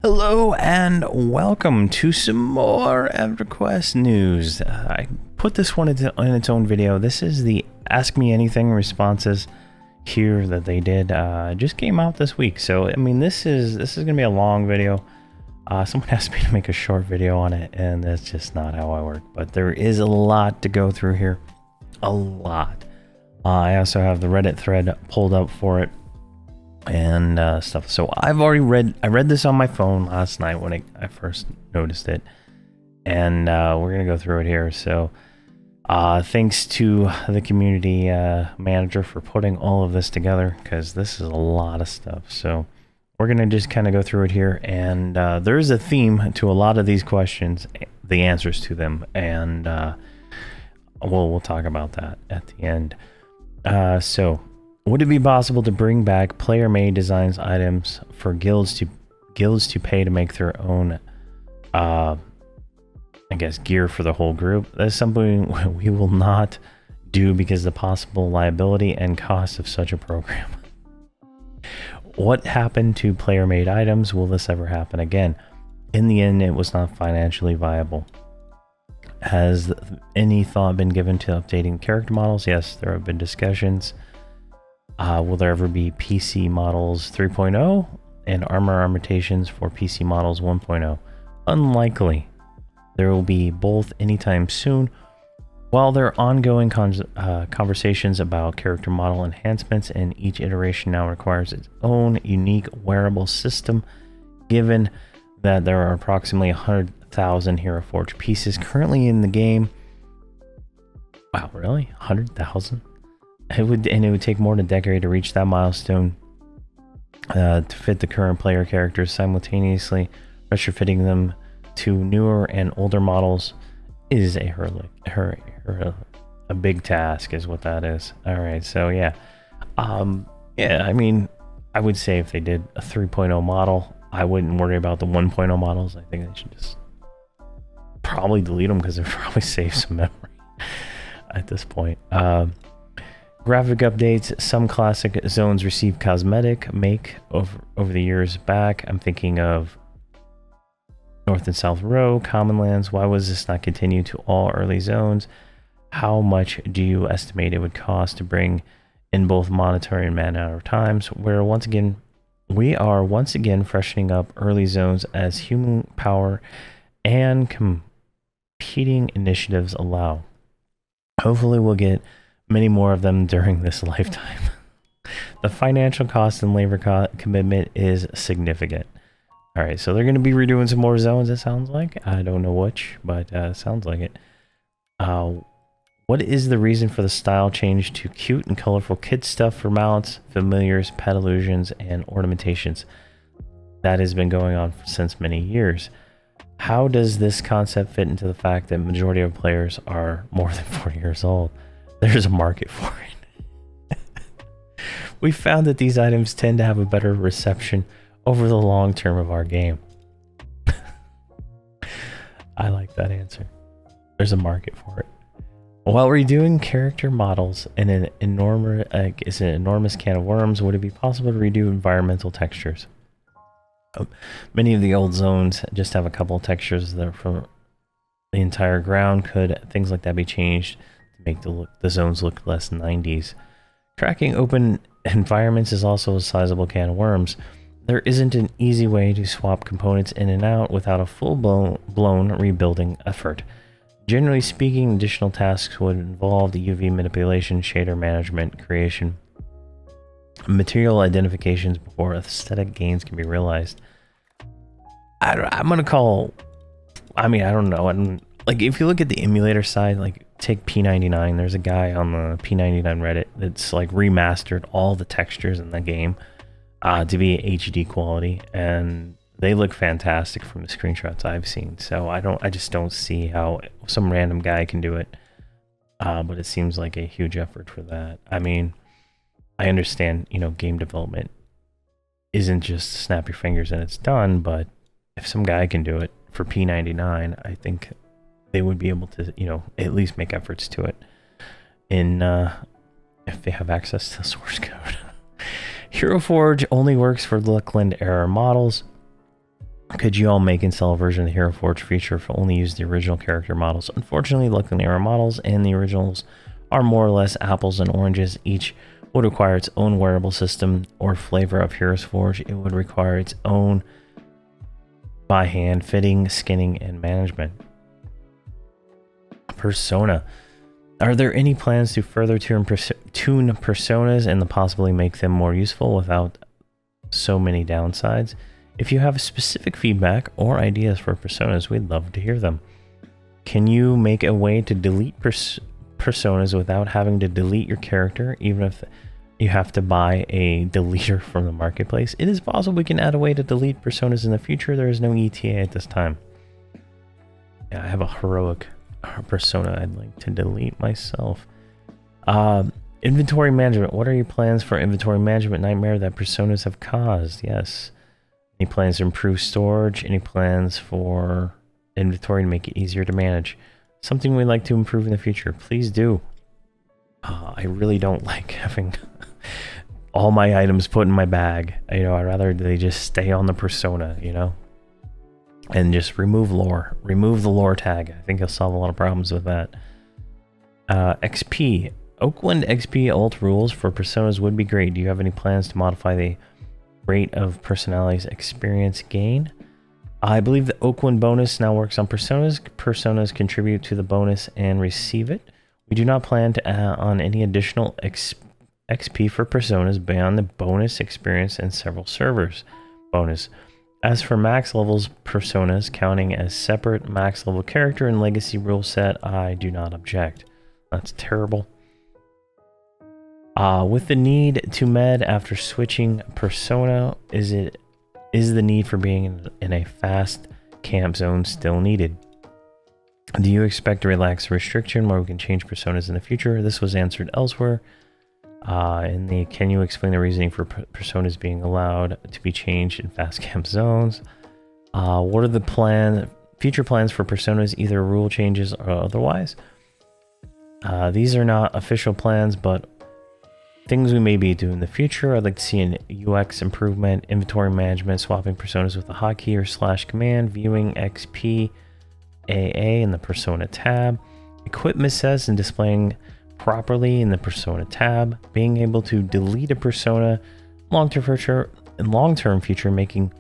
Hello and welcome to some more Everquest news. I put this one in its own video. This is the Ask Me Anything responses here that they did. Just came out this week, so I mean this is gonna be a long video. Someone asked me to make a short video on it, and that's just not how I work. But there is a lot to go through here, a lot. I also have the Reddit thread pulled up for it and stuff. So I've already read this on my phone last night when I first noticed it, and we're gonna go through it here. So thanks to the community manager for putting all of this together, because this is a lot of stuff. So we're gonna just kind of go through it here, and there is a theme to a lot of these questions, the answers to them, and we'll talk about that at the end. So would it be possible to bring back player-made designs items for guilds to pay to make their own, I guess, gear for the whole group? That's something we will not do because of the possible liability and cost of such a program. What happened to player-made items? Will this ever happen again? In the end, it was not financially viable. Has any thought been given to updating character models? Yes, there have been discussions. Will there ever be PC models 3.0 and armor augmentations for PC models 1.0? Unlikely. There will be both anytime soon. While there are ongoing conversations about character model enhancements, and each iteration now requires its own unique wearable system, given that there are approximately 100,000 Hero Forge pieces currently in the game. Wow, really? 100,000? It would take more than a decade to reach that milestone to fit the current player characters simultaneously. Retrofitting them to newer and older models is a big task, is what that is. All right, so yeah, I mean, I would say if they did a 3.0 model, I wouldn't worry about the 1.0 models. I think they should just probably delete them because it probably saves some memory at this point. Graphic updates. Some classic zones receive cosmetic make over the years back. I'm thinking of North and South Row, Common Lands. Why was this not continued to all early zones? How much do you estimate it would cost to bring in both monetary and man-hour times? We are once again freshening up early zones as human power and competing initiatives allow. Hopefully we'll get many more of them during this lifetime. The financial cost and labor commitment is significant. All right, so they're going to be redoing some more zones, it sounds like. I don't know which, but sounds like it. What is the reason for the style change to cute and colorful kid stuff for mounts, familiars, pet illusions, and ornamentations? That has been going on since many years. How does this concept fit into the fact that majority of players are more than 40 years old? There's a market for it. We found that these items tend to have a better reception over the long term of our game. I like that answer. There's a market for it. While redoing character models in an enormous can of worms, would it be possible to redo environmental textures? Many of the old zones just have a couple of textures that are from the entire ground. Could things like that be changed to make the zones look less 90s? Tracking open environments is also a sizable can of worms. There isn't an easy way to swap components in and out without a full-blown rebuilding effort. Generally speaking, additional tasks would involve the UV manipulation, shader management, creation, material identifications before aesthetic gains can be realized. I'm gonna call. I mean, I don't know. Like, if you look at the emulator side, like take P99. There's a guy on the P99 Reddit that's like remastered all the textures in the game to be HD quality, and they look fantastic from the screenshots I've seen. So I just don't see how some random guy can do it. But it seems like a huge effort for that. I mean, I understand, game development isn't just snap your fingers and it's done, but if some guy can do it for P99, I think they would be able to, at least make efforts to it if they have access to the source code. Hero Forge only works for Luckland era models. Could you all make and sell a version of the Hero Forge feature if only use the original character models? Unfortunately, looking at our models and the originals are more or less apples and oranges. Each would require its own wearable system or flavor of Heroes Forge. It would require its own by hand fitting, skinning, and management. Persona. Are there any plans to further tune personas and possibly make them more useful without so many downsides? If you have specific feedback or ideas for personas, we'd love to hear them. Can you make a way to delete personas without having to delete your character, even if you have to buy a deleter from the marketplace? It is possible we can add a way to delete personas in the future. There is no ETA at this time. Yeah, I have a heroic persona I'd like to delete myself. Inventory management. What are your plans for inventory management nightmare that personas have caused? Yes. Any plans to improve storage? Any plans for inventory to make it easier to manage? Something we'd like to improve in the future. Please do. I really don't like having all my items put in my bag. I'd rather they just stay on the persona, and just remove lore. Remove the lore tag. I think it'll solve a lot of problems with that. XP. Oakland XP alt rules for personas would be great. Do you have any plans to modify the rate of personality's experience gain? I believe the Oakland bonus now works on personas. Personas contribute to the bonus and receive it. We do not plan to add on any additional XP for personas beyond the bonus experience and several servers bonus. As for max levels personas counting as separate max level character and legacy rule set, I do not object. That's terrible. With the need to med after switching persona, is the need for being in a fast camp zone still needed? Do you expect to relax the restriction where we can change personas in the future? This was answered elsewhere. Can you explain the reasoning for personas being allowed to be changed in fast camp zones? What are the future plans for personas, either rule changes or otherwise? These are not official plans, but things we may be doing in the future. I'd like to see an UX improvement, inventory management, swapping personas with a hotkey or / command, viewing XP AA in the persona tab, equipment sets and displaying properly in the persona tab, being able to delete a persona long-term future, making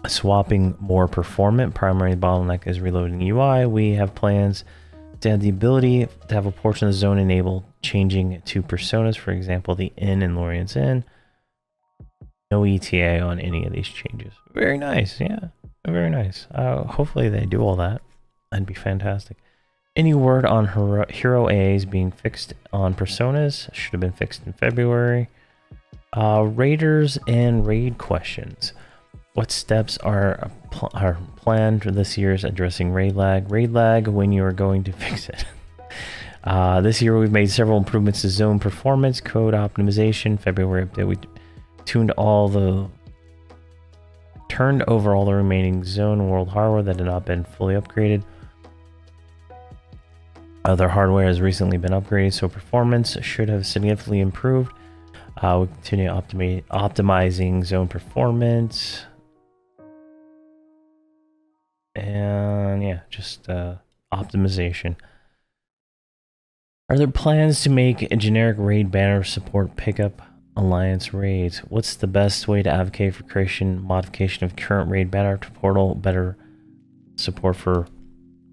swapping more performant. Primary bottleneck is reloading UI. We have plans to have the ability to have a portion of the zone enabled, changing to personas, for example, the Inn in Lorient's Inn. No ETA on any of these changes. Very nice, yeah, very nice. Hopefully they do all that. That'd be fantastic. Any word on hero AAs being fixed on personas? Should have been fixed in February. Raiders and raid questions. What steps are planned for this year's addressing raid lag? Raid lag, when you are going to fix it. This year we've made several improvements to zone performance, code optimization. February update, we turned over all the remaining zone world hardware that had not been fully upgraded. Other hardware has recently been upgraded, so performance should have significantly improved. We continue optimizing zone performance. And yeah, just optimization. Are there plans to make a generic raid banner support pickup alliance raids? What's the best way to advocate for modification of current raid banner to portal better support for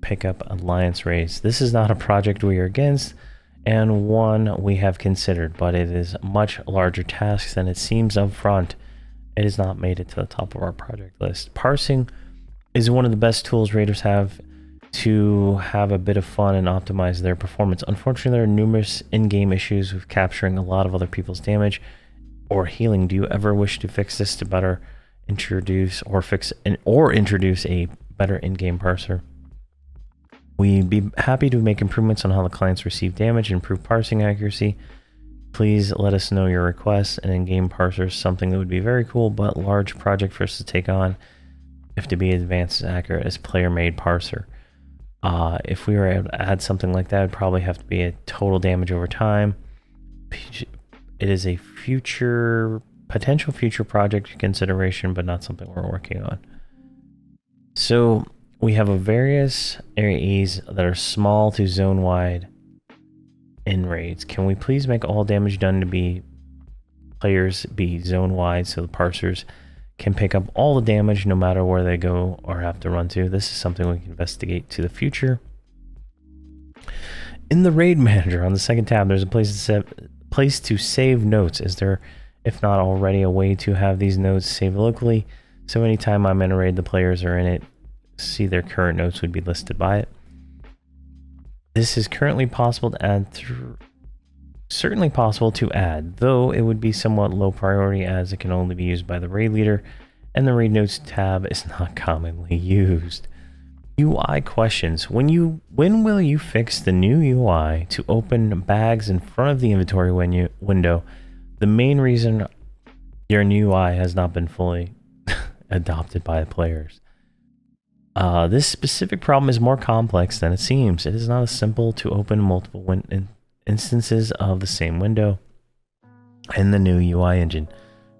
pickup alliance raids? This is not a project we are against, and one we have considered, but it is a much larger task than it seems up front. It has not made it to the top of our project list. Parsing is one of the best tools raiders have to have a bit of fun and optimize their performance. Unfortunately, there are numerous in-game issues with capturing a lot of other people's damage or healing. Do you ever wish to fix this to better introduce a better in-game parser? We'd be happy to make improvements on how the clients receive damage and improve parsing accuracy. Please let us know your requests. An in-game parser is something that would be very cool, but large project for us to take on if to be advanced as accurate as player-made parser. If we were able to add something like that, it'd probably have to be a total damage over time. It is a potential future project consideration, but not something we're working on. So we have a various areas that are small to zone-wide in raids. Can we please make all damage done to be players be zone-wide so the parsers can pick up all the damage no matter where they go or have to run to? This is something we can investigate to the future. In the raid manager on the second tab, there's a place to save notes. Is there, if not already, a way to have these notes saved locally? So anytime I'm in a raid, the players are in it, see their current notes would be listed by it. This is currently possible to add through. Certainly possible to add, though it would be somewhat low priority as it can only be used by the raid leader, and the raid notes tab is not commonly used. UI questions. When will you fix the new UI to open bags in front of the inventory window? The main reason your new UI has not been fully adopted by the players. This specific problem is more complex than it seems. It is not as simple to open multiple instances of the same window in the new UI engine.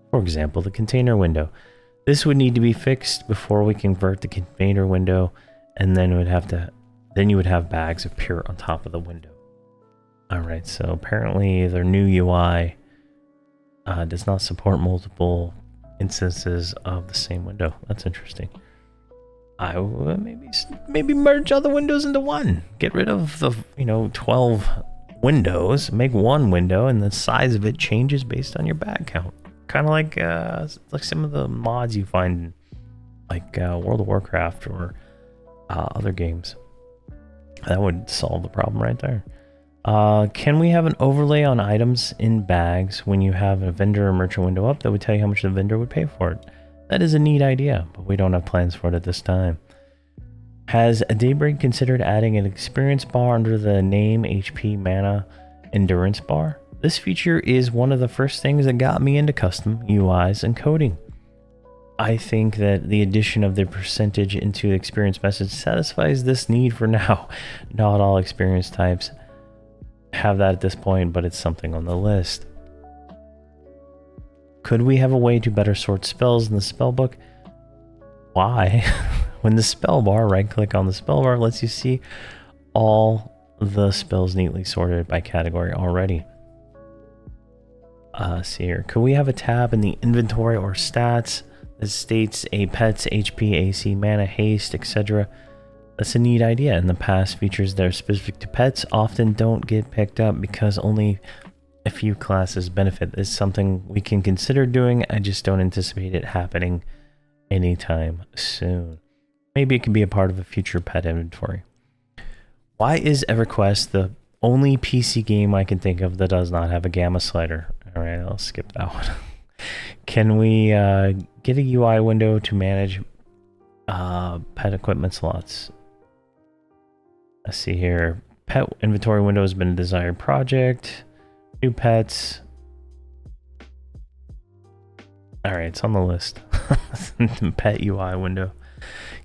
For example, the container window. This would need to be fixed before we convert the container window, and then you would have bags appear on top of the window. Alright, so apparently their new UI does not support multiple instances of the same window. That's interesting. I would maybe merge all the windows into one. Get rid of the 12 windows, make one window, and the size of it changes based on your bag count. Kind of like some of the mods you find in like World of Warcraft or other games. That would solve the problem right there. Can we have an overlay on items in bags when you have a vendor or merchant window up that would tell you how much the vendor would pay for it? That is a neat idea, but we don't have plans for it at this time. Has Daybreak considered adding an experience bar under the name HP Mana Endurance Bar? This feature is one of the first things that got me into custom UIs and coding. I think that the addition of the percentage into the experience message satisfies this need for now. Not all experience types have that at this point, but it's something on the list. Could we have a way to better sort spells in the spellbook? Why? When the spell bar, right-click on the spell bar, lets you see all the spells neatly sorted by category already. See here. Could we have a tab in the inventory or stats that states a pet's HP, AC, mana, haste, etc.? That's a neat idea. In the past, features that are specific to pets often don't get picked up because only a few classes benefit. This is something we can consider doing. I just don't anticipate it happening anytime soon. Maybe it can be a part of a future pet inventory. Why is Everquest the only PC game I can think of that does not have a gamma slider? All right, I'll skip that one. Can we get a UI window to manage pet equipment slots? Let's see here. Pet inventory window has been a desired project. New pets. All right, it's on the list. Pet UI window.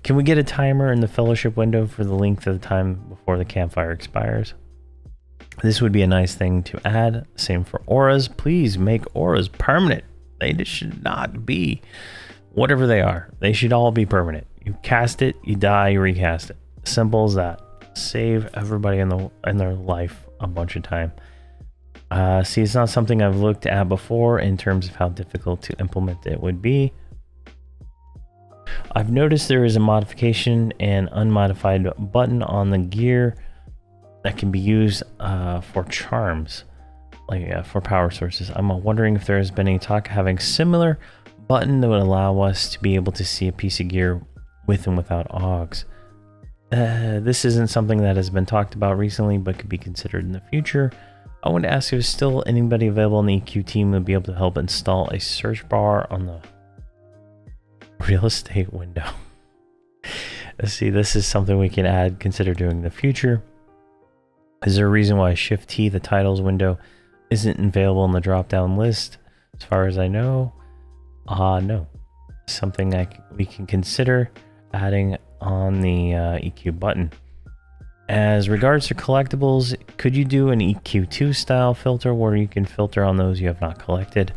Can we get a timer in the fellowship window for the length of the time before the campfire expires? This would be a nice thing to add. Same for auras. Please make auras permanent. They should not be whatever they are. They should all be permanent. You cast it, you die, you recast it. Simple as that. Save everybody in their life a bunch of time. See, it's not something I've looked at before in terms of how difficult to implement it would be. I've noticed there is a modification and unmodified button on the gear that can be used for charms, like for power sources. I'm wondering if there has been any talk having similar button that would allow us to be able to see a piece of gear with and without AUGs. This isn't something that has been talked about recently, but could be considered in the future. I want to ask if there's still anybody available in the EQ team that would be able to help install a search bar on the real estate window. Let's see, this is something we can consider doing in the future. Is there a reason why Shift T, the titles window, isn't available in the drop-down list? As far as I know, no. Something we can consider adding on the EQ button. As regards to collectibles, could you do an EQ2 style filter where you can filter on those you have not collected?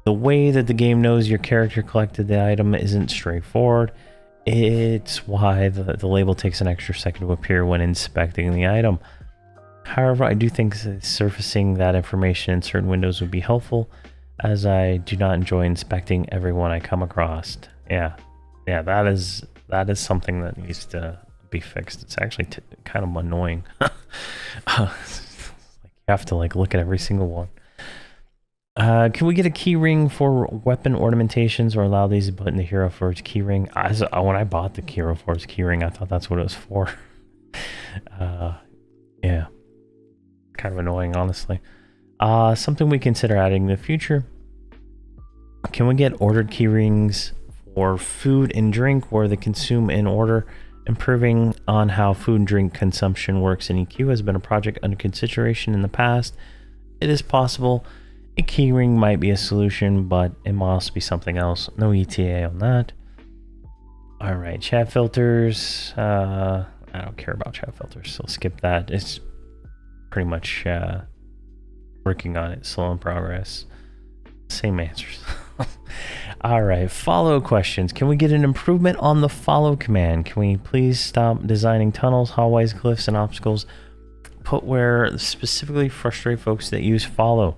The way that the game knows your character collected the item isn't straightforward. It's why the label takes an extra second to appear when inspecting the item. However, I do think surfacing that information in certain windows would be helpful, as I do not enjoy inspecting every one I come across. Yeah, that is something that needs to be fixed. It's actually kind of annoying. You have to like look at every single one. Can we get a key ring for weapon ornamentations, or allow these to put in the Hero Forge key ring? When I bought the Hero Forge key ring, I thought that's what it was for. Yeah, kind of annoying, honestly. Something we consider adding in the future. Can we get ordered key rings for food and drink where they consume in order? Improving on how food and drink consumption works in EQ has been a project under consideration in the past. It is possible a keyring might be a solution, but it must be something else. No ETA on that. All right, chat filters. I don't care about chat filters, so skip that. It's pretty much working on it, slow in progress. Same answers. All right, follow questions. Can we get an improvement on the follow command? Can we please stop designing tunnels, hallways, glyphs, and obstacles put where specifically frustrate folks that use follow?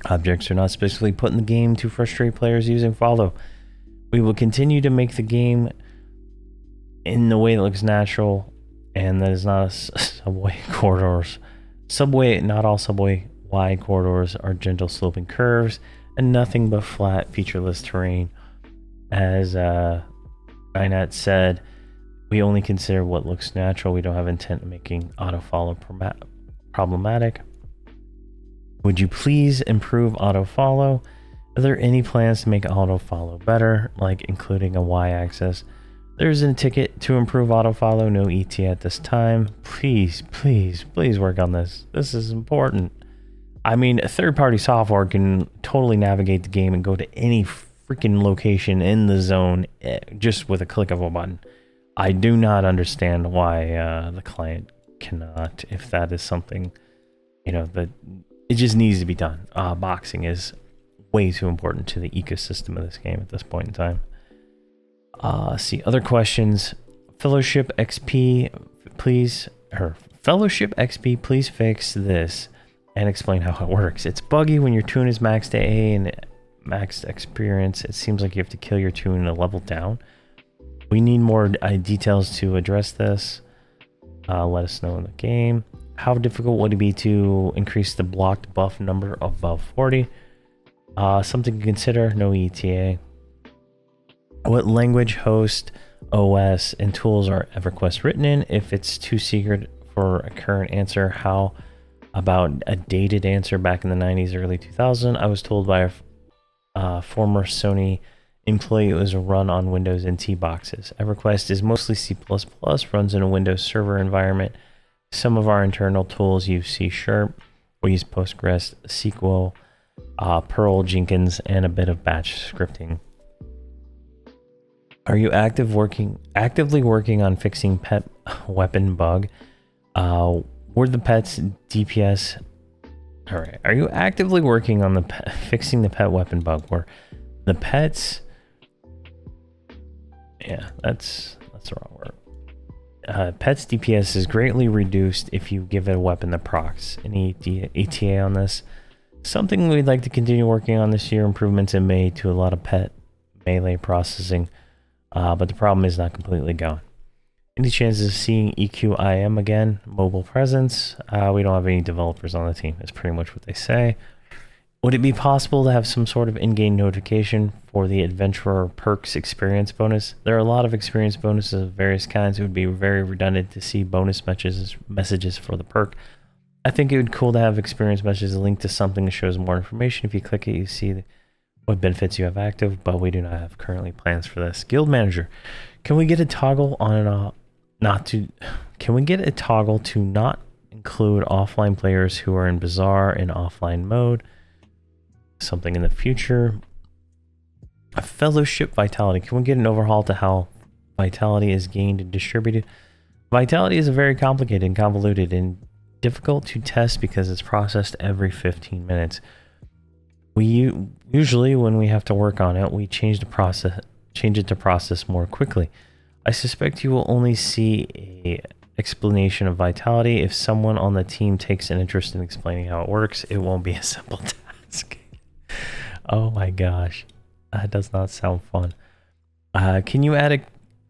Objects are not specifically put in the game to frustrate players using follow. We will continue to make the game in the way that looks natural, and that is not a subway corridors. Not all subway wide corridors are gentle sloping curves, and nothing but flat, featureless terrain. As Inat said, we only consider what looks natural. We don't have intent of making auto-follow problematic. Would you please improve auto-follow? Are there any plans to make auto-follow better, like including a Y-axis? There's a ticket to improve auto-follow, no ETA at this time. Please, please, please work on this. This is important. I mean, third-party software can totally navigate the game and go to any freaking location in the zone just with a click of a button. I do not understand why the client cannot, if that is something, that it just needs to be done. Boxing is way too important to the ecosystem of this game at this point in time. See, other questions. Fellowship XP, please fix this and explain how it works. It's buggy when your tune is maxed to A and maxed experience. It seems like you have to kill your tune a level down. We need more details to address this. Let us know in the game. How difficult would it be to increase the blocked buff number above 40? Something to consider, no ETA. What language, host, OS, and tools are Everquest written in? If it's too secret for a current answer, how about a dated answer back in the 90s, early 2000s? I was told by a former Sony employee it was run on Windows NT boxes. Everquest is mostly C++, runs in a Windows Server environment. Some of our internal tools use C#. We use Postgres, SQL, Perl, Jenkins, and a bit of batch scripting. Are you actively working on fixing pet weapon bug? Were the pets DPS? All right. Are you actively working on fixing the pet weapon bug? Where the pets? Yeah, that's the wrong word. Pets DPS is greatly reduced if you give it a weapon that procs. Any ETA on this? Something we'd like to continue working on this year. Improvements in made to a lot of pet melee processing, but the problem is not completely gone. Any chances of seeing EQIM again? Mobile presence? We don't have any developers on the team. That's pretty much what they say. Would it be possible to have some sort of in-game notification for the Adventurer Perks experience bonus? There are a lot of experience bonuses of various kinds. It would be very redundant to see bonus messages for the perk. I think it would be cool to have experience messages linked to something that shows more information. If you click it, you see what benefits you have active, but we do not have currently plans for this. Guild Manager. Can we get a toggle on and off? Can we get a toggle to not include offline players who are in Bazaar in offline mode? Something in the future. A Fellowship Vitality. Can we get an overhaul to how Vitality is gained and distributed? Vitality is very complicated and convoluted and difficult to test because it's processed every 15 minutes. We usually, when we have to work on it, we change change it to process more quickly. I suspect you will only see a explanation of vitality. If someone on the team takes an interest in explaining how it works, it won't be a simple task. Oh my gosh, that does not sound fun. Can you add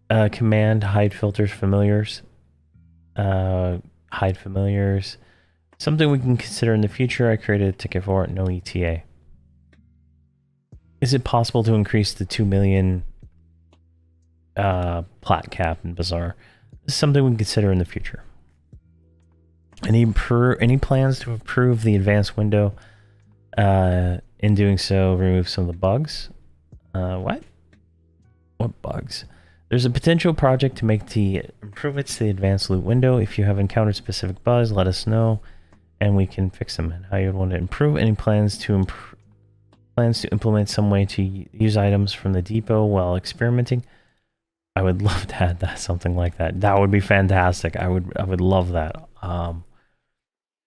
a command hide filters familiars? Hide familiars. Something we can consider in the future. I created a ticket for it, no ETA. Is it possible to increase the 2 million plat cap in Bazaar? This is something we can consider in the future. Any plans to improve the advanced window? In doing so, remove some of the bugs. What bugs? There's a potential project to make the improvements to the advanced loot window. If you have encountered specific bugs, let us know, and we can fix them. And how you would want to improve? Any plans to implement some way to use items from the depot while experimenting? I would love to add that, something like that. That would be fantastic. I would love that.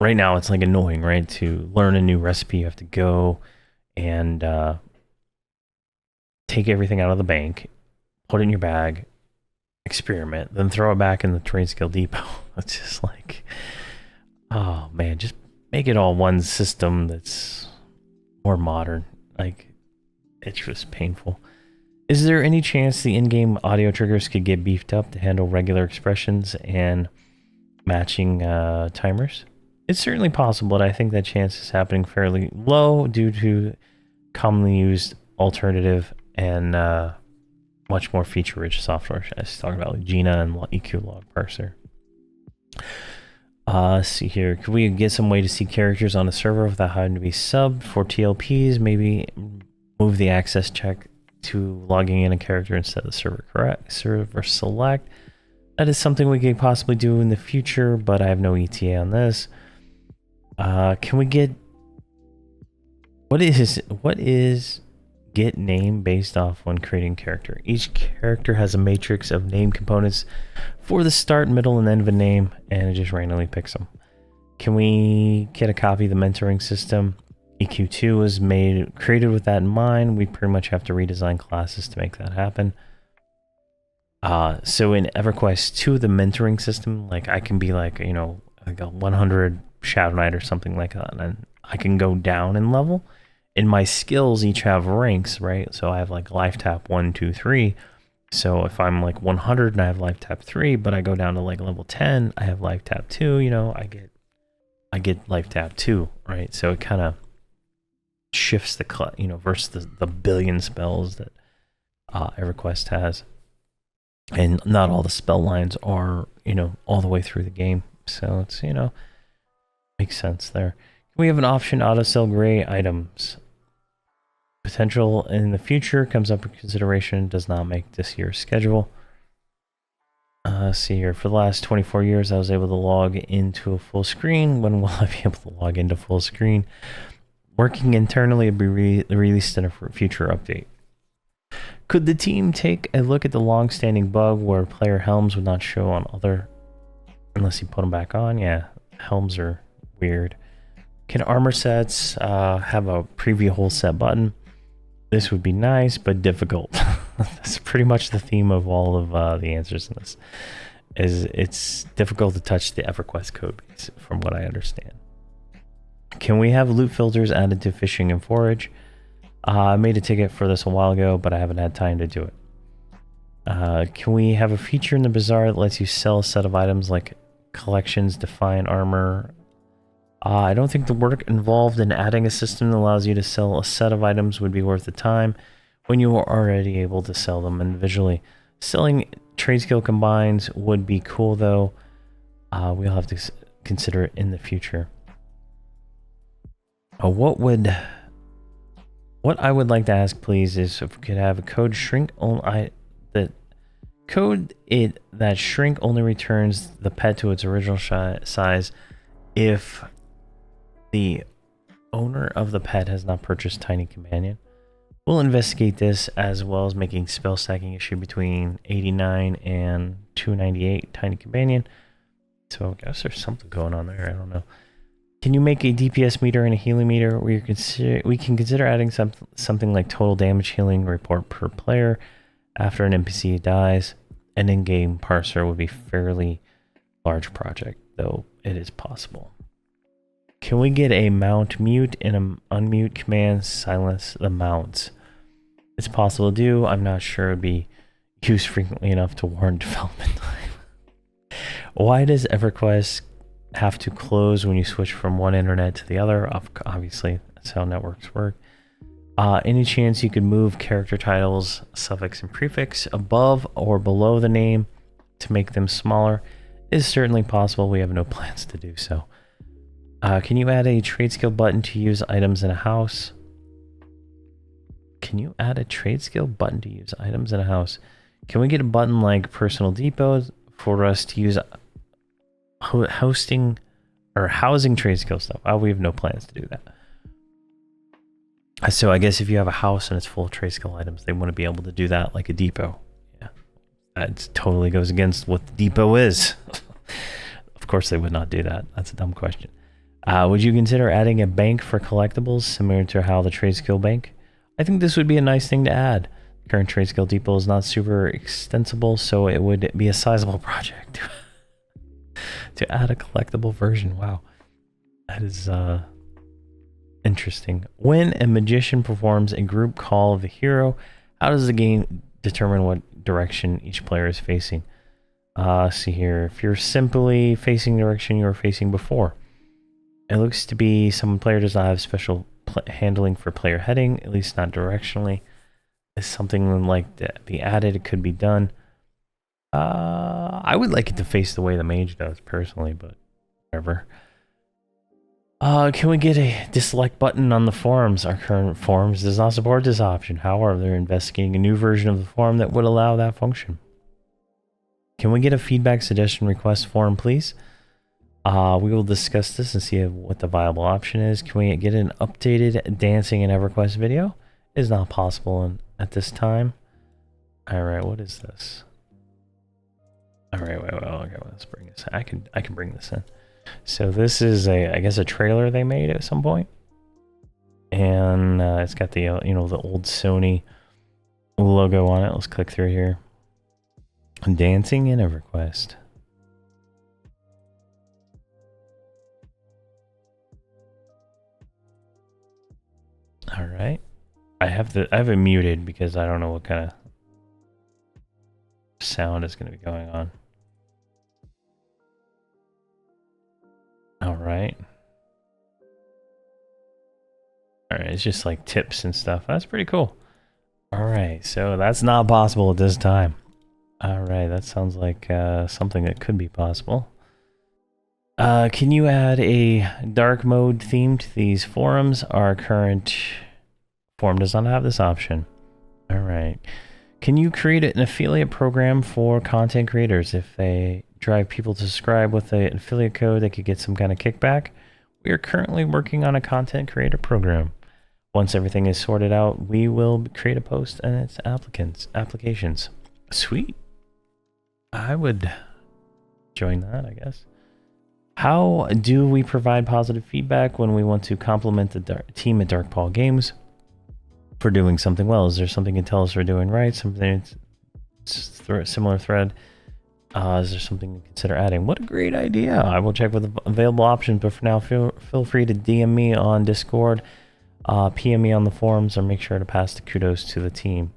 Right now it's like annoying, right? To learn a new recipe, you have to go and take everything out of the bank, put it in your bag, experiment, then throw it back in the trade skill depot. It's just like, oh man, just make it all one system that's more modern. Like, it's just painful. Is there any chance the in-game audio triggers could get beefed up to handle regular expressions and matching timers? It's certainly possible, but I think that chance is happening fairly low due to commonly used alternative and much more feature-rich software. I was talking about like Gina and EQ log parser. See here. Could we get some way to see characters on a server without having to be subbed for TLPs? Maybe move the access check to logging in a character instead of server select. That is something we could possibly do in the future, but I have no ETA on this. Can we get... What is get name based off when creating character? Each character has a matrix of name components for the start, middle, and end of a name, and it just randomly picks them. Can we get a copy of the mentoring system? EQ2 was created with that in mind. We pretty much have to redesign classes to make that happen. So in Everquest 2, the mentoring system, like I can be like, you know, like a 100 Shadow Knight or something like that, and I can go down in level. And my skills each have ranks, right? So I have like life tap 1, 2, 3. So if I'm like 100 and I have life tap 3, but I go down to like level 10, I have life tap 2, you know, I get life tap 2, right? So it kind of shifts the, you know, versus the billion spells that Everquest has. And not all the spell lines are, you know, all the way through the game. So it's, you know, makes sense there. We have an option auto sell gray items. Potential in the future comes up for consideration, does not make this year's schedule. See here, for the last 24 years I was able to log into a full screen. When will I be able to log into full screen? Working internally will be released in a future update. Could the team take a look at the long-standing bug where player helms would not show on other unless you put them back on? Yeah, helms are weird. Can armor sets have a preview whole set button? This would be nice, but difficult. That's pretty much the theme of all of the answers in this. Is it's difficult to touch the Everquest code base, from what I understand. Can we have loot filters added to fishing and forage? I made a ticket for this a while ago, but I haven't had time to do it. Can we have a feature in the Bazaar that lets you sell a set of items like collections, define armor? I don't think the work involved in adding a system that allows you to sell a set of items would be worth the time when you are already able to sell them individually. Selling trade skill combines would be cool though. We'll have to consider it in the future. What I would like to ask, please, is if we could have a code shrink only. That shrink only returns the pet to its original size if the owner of the pet has not purchased Tiny Companion. We'll investigate this, as well as making spell stacking issue between 89 and 298 Tiny Companion. So I guess there's something going on there. I don't know. Can you make a DPS meter and a healing meter where we can consider adding something like total damage healing report per player after an NPC dies. An in-game parser would be fairly large project, though it is possible. Can we get a mount mute and an unmute command silence the mounts? It's possible to do. I'm not sure it would be used frequently enough to warrant development time. Why does Everquest have to close when you switch from one internet to the other? Obviously, that's how networks work. Any chance you could move character titles, suffix, and prefix above or below the name to make them smaller is certainly possible. We have no plans to do so. Can you add a trade skill button to use items in a house? Can you add a trade skill button to use items in a house? Can we get a button like Personal Depot for us to use hosting or housing trade skill stuff? We have no plans to do that. So I guess if you have a house and it's full of trade skill items, they want to be able to do that like a depot. Yeah, that totally goes against what the depot is. Of course they would not do that. That's a dumb question. Would you consider adding a bank for collectibles similar to how the trade skill bank? I think this would be a nice thing to add. Current trade skill depot is not super extensible, so it would be a sizable project to add a collectible version. Wow, that is interesting. When a magician performs a group call of the hero, how does the game determine what direction each player is facing? See here, if you're simply facing the direction you were facing before, it looks to be some player does not have special handling for player heading, at least not directionally. Is something like that be added? It could be done. I would like it to face the way the mage does personally, but whatever. Can we get a dislike button on the forums? Our current forums does not support this option. However, they're investigating a new version of the forum that would allow that function. Can we get a feedback suggestion request forum, please? We will discuss this and see what the viable option is. Can we get an updated dancing in Everquest video? It is not possible at this time. All right, what is this? All right, wait, okay, let's bring this. I can bring this in. So this is I guess a trailer they made at some point, and it's got the the old Sony logo on it. Let's click through here. Dancing in Everquest. All right, I have it muted because I don't know what kind of sound is going to be going on. All right. All right, it's just like tips and stuff. That's pretty cool. All right, so that's not possible at this time. All right, that sounds like something that could be possible. Can you add a dark mode theme to these forums? Our current forum does not have this option. All right. Can you create an affiliate program for content creators? If they drive people to subscribe with an affiliate code, they could get some kind of kickback. We are currently working on a content creator program. Once everything is sorted out, we will create a post and its applications. Sweet. I would join that, I guess. How do we provide positive feedback when we want to compliment the team at Dark Paul Games for doing something well? Is there something you can tell us we're doing right? Something similar thread? Is there something to consider adding? What a great idea. I will check with the available options, but for now, feel free to DM me on Discord, PM me on the forums, or make sure to pass the kudos to the team.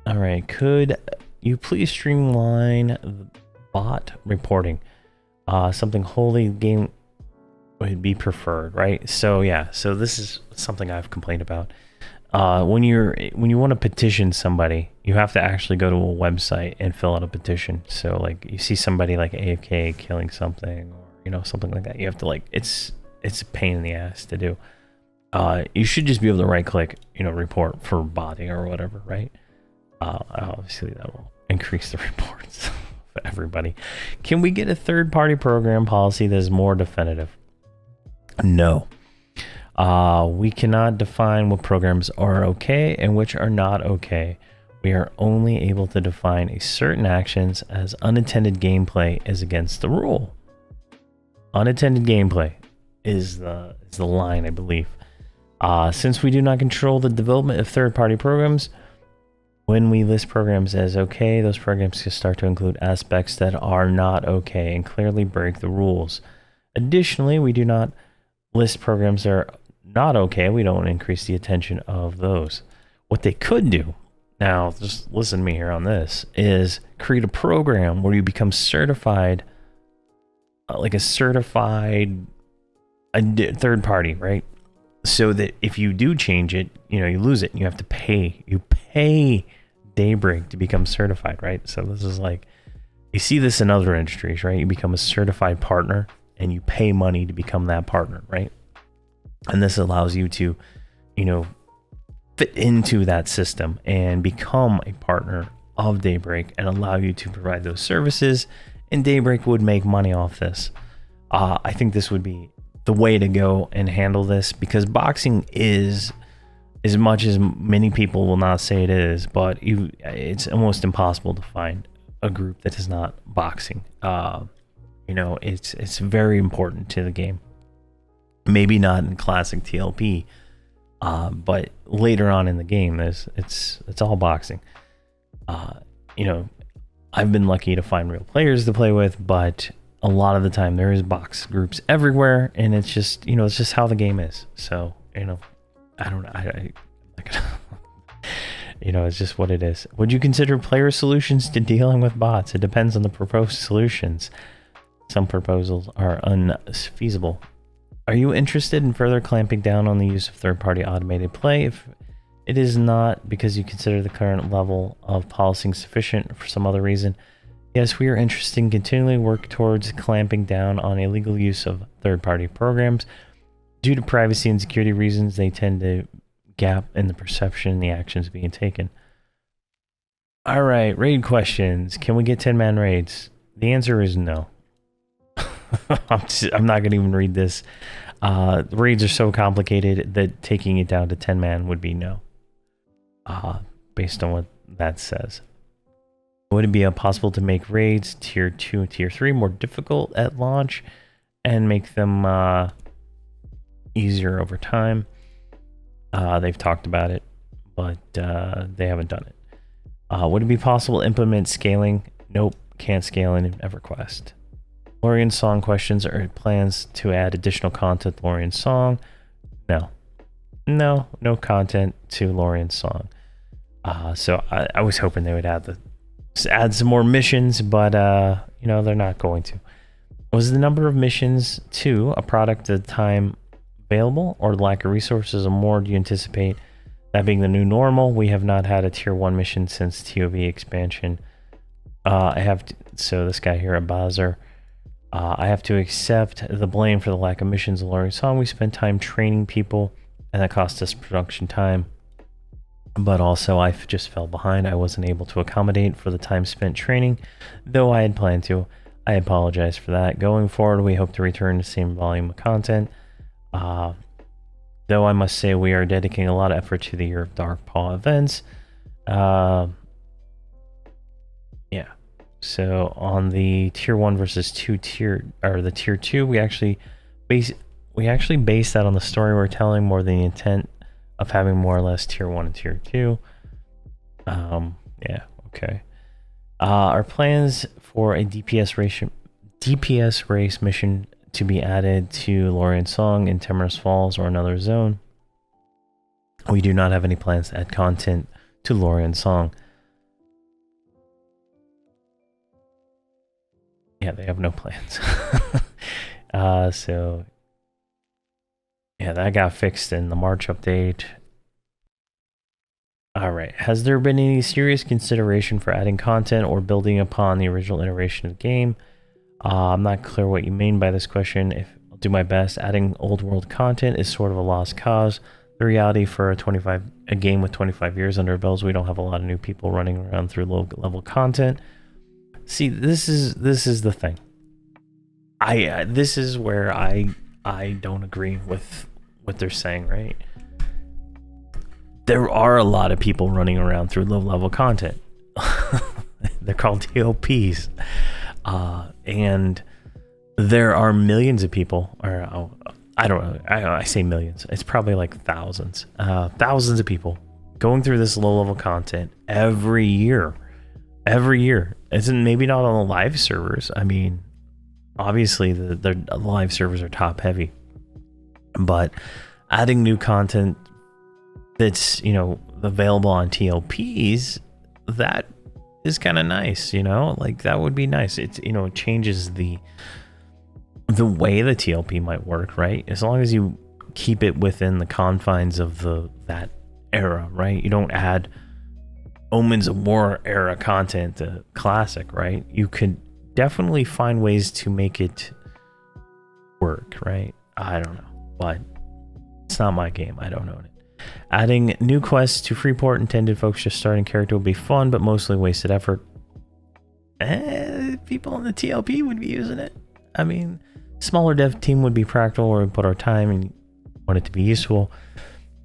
All right, could you please streamline bot reporting? Something wholly game would be preferred, right? So yeah, so this is something I've complained about. When you want to petition somebody, you have to actually go to a website and fill out a petition. So like you see somebody like AFK killing something, or something like that, you have to it's a pain in the ass to do. You should just be able to right click, report for botting or whatever, right? Obviously that will increase the reports for everybody. Can we get a third-party program policy that is more definitive? No. We cannot define what programs are okay and which are not okay. We are only able to define a certain actions as unintended gameplay is against the rule. Unintended gameplay is the line, I believe. Since we do not control the development of third-party programs, When we list programs as okay, those programs can start to include aspects that are not okay and clearly break the rules. Additionally, we do not list programs that are not okay. We don't increase the attention of those. What they could do, now just listen to me here on this, is create a program where you become certified, like a certified third party, right? So that if you do change it, you know, you lose it. You have to pay. You pay Daybreak to become certified, right? So this is like, you see this in other industries, right? You become a certified partner and you pay money to become that partner, right? And this allows you to, you know, fit into that system and become a partner of Daybreak and allow you to provide those services. And Daybreak would make money off this. I think this would be the way to go and handle this, because boxing is, as much as many people will not say it is, but it's almost impossible to find a group that is not boxing. You know, it's very important to the game. Maybe not in classic TLP, but later on in the game, it's all boxing. You know, I've been lucky to find real players to play with, but a lot of the time there is box groups everywhere, and it's just, you know, it's just how the game is. So, you know, I don't know. I you know, it's just what it is. Would you consider player solutions to dealing with bots? It depends on the proposed solutions. Some proposals are unfeasible. Are you interested in further clamping down on the use of third-party automated play? If it is not because you consider the current level of policing sufficient for some other reason, yes, we are interested in continually work towards clamping down on illegal use of third-party programs. Due to privacy and security reasons, they tend to gap in the perception and the actions being taken. All right, raid questions. Can we get 10-man raids? The answer is no. I'm not going to even read this. Raids are so complicated that taking it down to 10-man would be no. Based on what that says. Would it be possible to make raids tier 2 and tier 3 more difficult at launch and make them easier over time? They've talked about it, but they haven't done it. Would it be possible to implement scaling? Nope, can't scale in Everquest. Lorien Song questions are plans to add additional content to Lorien Song? No. No content to Lorien Song. So I was hoping they would add some more missions, but you know, they're not going to. Was the number of missions to a product of the time available, or the lack of resources, or more? Do you anticipate that being the new normal? We have not had a tier 1 mission since TOV expansion. So this guy here, Abazer, I have to accept the blame for the lack of missions in Lorien Song. We spent time training people, and that cost us production time. But also, I just fell behind. I wasn't able to accommodate for the time spent training, though I had planned to. I apologize for that. Going forward, we hope to return the same volume of content. Though I must say we are dedicating a lot of effort to the Year of Dark Paw events. Yeah. So on the tier 1 versus 2 tier, or the tier 2, we actually base that on the story we're telling more than the intent of having more or less tier 1 and tier 2. Yeah, okay. Our plans for a DPS race mission to be added to Lorien Song in Timorous Falls or another zone. We do not have any plans to add content to Lorien Song. Yeah, they have no plans. So yeah, that got fixed in the March update. All right. Has there been any serious consideration for adding content or building upon the original iteration of the game? I'm not clear what you mean by this question. I'll do my best. Adding old world content is sort of a lost cause. The reality for a game with 25 years under our belts, we don't have a lot of new people running around through low level content. See, this is the thing. This is where I don't agree with what they're saying, right? There are a lot of people running around through low level content. They're called TLPs. And there are millions of people, or I don't know, I say millions. It's probably like thousands of people going through this low-level content every year. Every year. It's maybe not on the live servers. I mean, obviously the live servers are top heavy, but adding new content that's, you know, available on TLPs, that is kind of nice, you know, like that would be nice. It's, you know, it changes the way the TLP might work, right? As long as you keep it within the confines of that era, right? You don't add Omens of War era content to Classic, right? You could definitely find ways to make it work, right? I don't know, but it's not my game. I don't own it. Adding new quests to Freeport intended folks just starting character would be fun, but mostly wasted effort. People in the TLP would be using it. I mean, smaller dev team would be practical where we put our time and want it to be useful.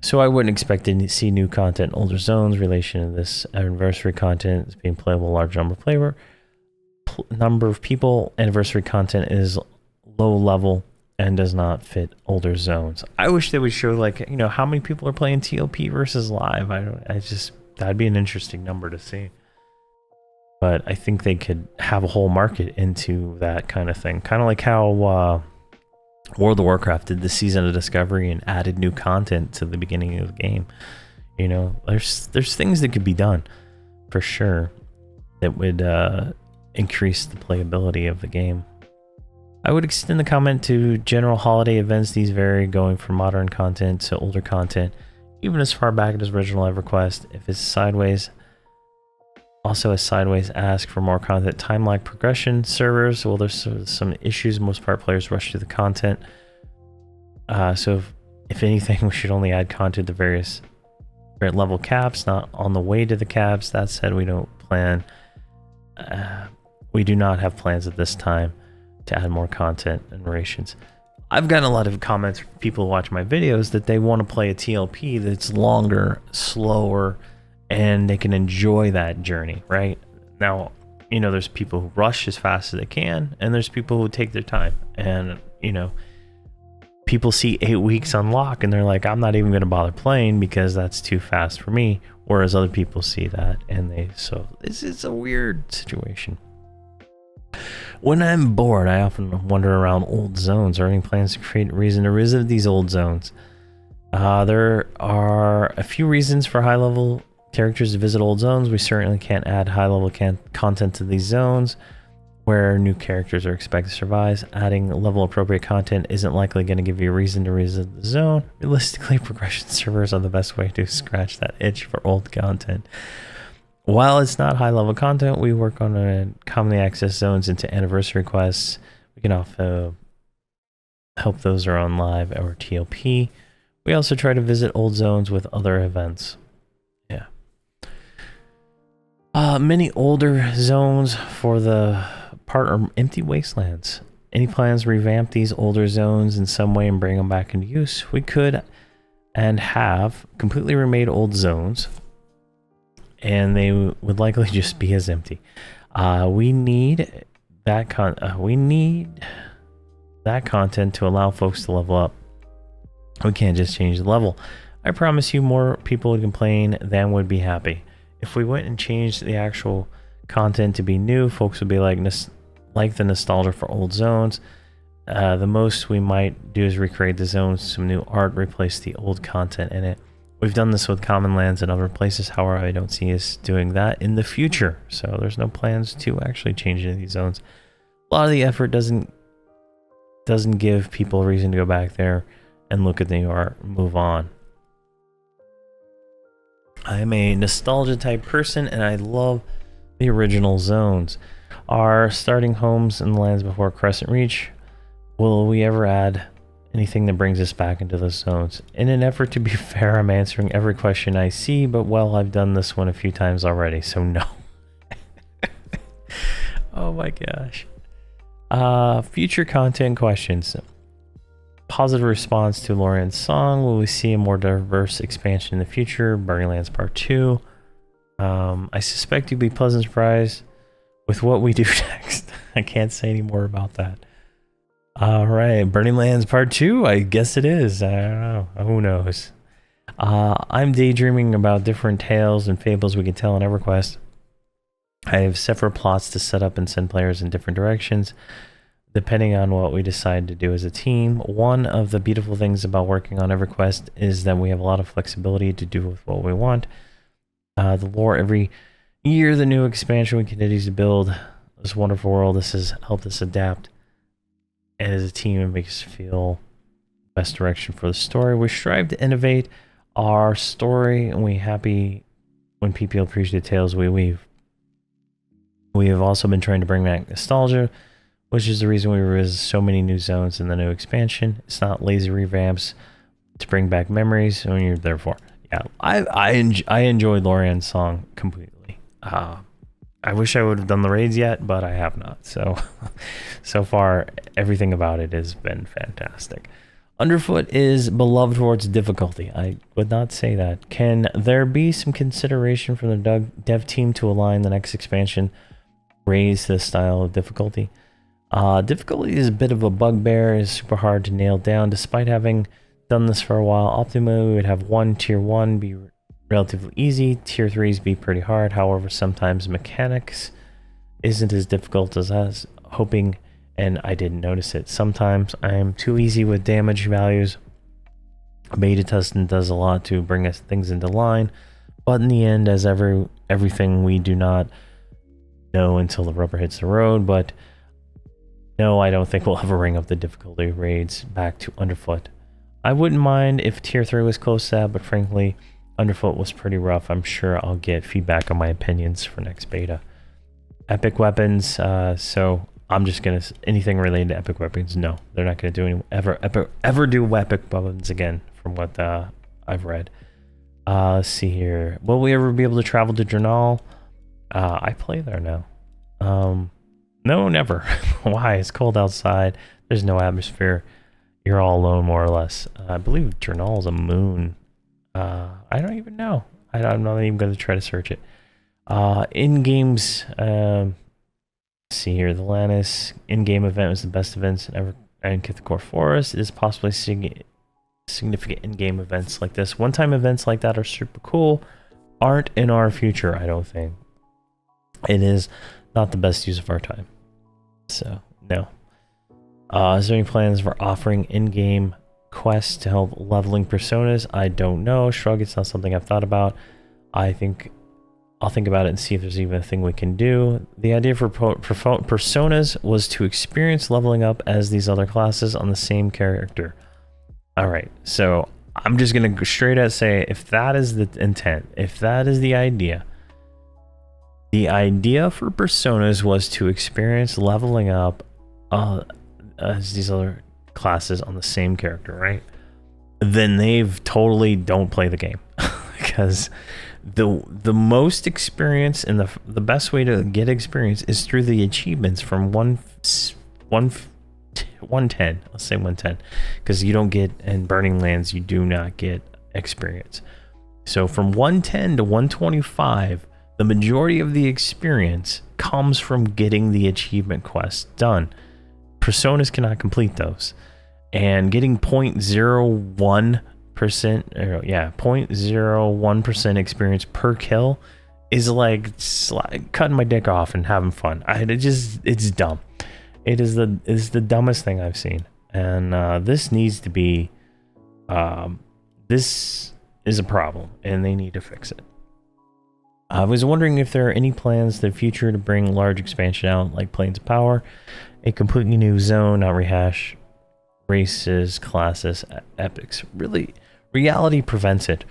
So I wouldn't expect to see new content in older zones. Relation to this anniversary content is being playable a large number of people. Anniversary content is low level and does not fit older zones. I wish they would show, like, you know, how many people are playing TLP versus live. That'd be an interesting number to see. But I think they could have a whole market into that kind of thing. Kind of like how World of Warcraft did the Season of Discovery and added new content to the beginning of the game. You know, there's things that could be done for sure that would increase the playability of the game. I would extend the comment to general holiday events. These vary, going from modern content to older content, even as far back as original EverQuest. If it's sideways, also as sideways ask for more content. Time-like progression servers. Well, there's some issues. Most part players rush through the content. So if anything, we should only add content to various level caps, not on the way to the caps. That said, we don't plan. We do not have plans at this time to add more content and narrations. I've gotten a lot of comments from people who watch my videos that they want to play a TLP that's longer, slower, and they can enjoy that journey, right? Now, you know, there's people who rush as fast as they can, and there's people who take their time. And, you know, people see 8 weeks unlock, and they're like, I'm not even going to bother playing because that's too fast for me. Whereas other people see that, and so it's a weird situation. When I'm bored, I often wander around old zones. Are any plans to create a reason to visit these old zones? There are a few reasons for high-level characters to visit old zones. We certainly can't add high-level content to these zones where new characters are expected to survive. Adding level-appropriate content isn't likely going to give you a reason to visit the zone. Realistically, progression servers are the best way to scratch that itch for old content. While it's not high-level content, we work on commonly accessed zones into anniversary quests. We can also help those are on live or TLP. We also try to visit old zones with other events. Yeah. Many older zones for the part are empty wastelands. Any plans to revamp these older zones in some way and bring them back into use? We could and have completely remade old zones, and they would likely just be as empty. We need that content to allow folks to level up. We can't just change the level. I promise you more people would complain than would be happy. If we went and changed the actual content to be new, folks would be like the nostalgia for old zones. The most we might do is recreate the zones, some new art, replace the old content in it. We've done this with common lands and other places. However, I don't see us doing that in the future. So there's no plans to actually change any of these zones. A lot of the effort doesn't give people a reason to go back there and look at the new art and move on. I'm a nostalgia type person, and I love the original zones. Our starting homes in the lands before Crescent Reach. Will we ever add anything that brings us back into those zones? In an effort to be fair, I'm answering every question I see, but well, I've done this one a few times already, so no. Oh my gosh. Future content questions. Positive response to Lorian's song. Will we see a more diverse expansion in the future? Burning Lands Part 2. I suspect you'll be pleasantly surprised with what we do next. I can't say any more about that. All right, Burning Lands Part 2, I guess it is. I don't know. Who knows? I'm daydreaming about different tales and fables we can tell in EverQuest. I have several plots to set up and send players in different directions, depending on what we decide to do as a team. One of the beautiful things about working on EverQuest is that we have a lot of flexibility to do with what we want. The lore every year, the new expansion we continue to build this wonderful world. This has helped us adapt as a team and makes us feel the best direction for the story. We strive to innovate our story, and we're happy when people appreciate the tales we weave. We have also been trying to bring back nostalgia, which is the reason we revisit so many new zones in the new expansion. It's not lazy revamps to bring back memories when you're there for. Yeah, I enjoyed Lorian's song completely. I wish I would have done the raids yet, but I have not. So, so far, everything about it has been fantastic. Underfoot is beloved for its difficulty. I would not say that. Can there be some consideration from the dev team to align the next expansion raise the style of difficulty? Difficulty is a bit of a bugbear. It's super hard to nail down. Despite having done this for a while, optimally we would have tier 1 be relatively easy, tier 3s be pretty hard. However, sometimes mechanics isn't as difficult as I was hoping, and I didn't notice it. Sometimes I'm too easy with damage values. Beta testing does a lot to bring us things into line, but in the end, as everything, we do not know until the rubber hits the road. But no, I don't think we'll ever ring up the difficulty raids back to Underfoot. I wouldn't mind if tier 3 was close to that, but frankly, Underfoot was pretty rough. I'm sure I'll get feedback on my opinions for next beta. Epic weapons, so I'm just gonna, anything related to epic weapons, no, they're not gonna do ever do epic weapons again, from what I've read. Let's see here. Will we ever be able to travel to Drenal? I play there now. No, never. Why? It's cold outside. There's no atmosphere. You're all alone, more or less. I believe Drenal is a moon. I don't even know. I'm not even going to try to search it. In-games, let's see here. The Lannis in-game event was the best events ever in Kithcore Forest. It is possibly significant in-game events like this. One-time events like that are super cool. Aren't in our future, I don't think. It is not the best use of our time. So, no. Is there any plans for offering in-game quests to help leveling personas? I don't know. Shrug, it's not something I've thought about. I'll think about it and see if there's even a thing we can do. The idea for personas was to experience leveling up as these other classes on the same character. Alright, so I'm just going to go straight out say, if that is the intent, if that is the idea for personas was to experience leveling up as these other classes on the same character, right? Then they've totally don't play the game. Because the most experience and the best way to get experience is through the achievements from 110, let's say 110, because you don't get, in Burning Lands you do not get experience. So from 110 to 125, the majority of the experience comes from getting the achievement quests done. Personas cannot complete those, and getting 0.01%, 0.01% experience per kill is like cutting my dick off and having fun. It's dumb. It's the dumbest thing I've seen, and this needs to be this is a problem, and they need to fix it. I was wondering if there are any plans in the future to bring large expansion out, like Planes of Power, a completely new zone, not rehash races, classes, epics. Really, reality prevents it.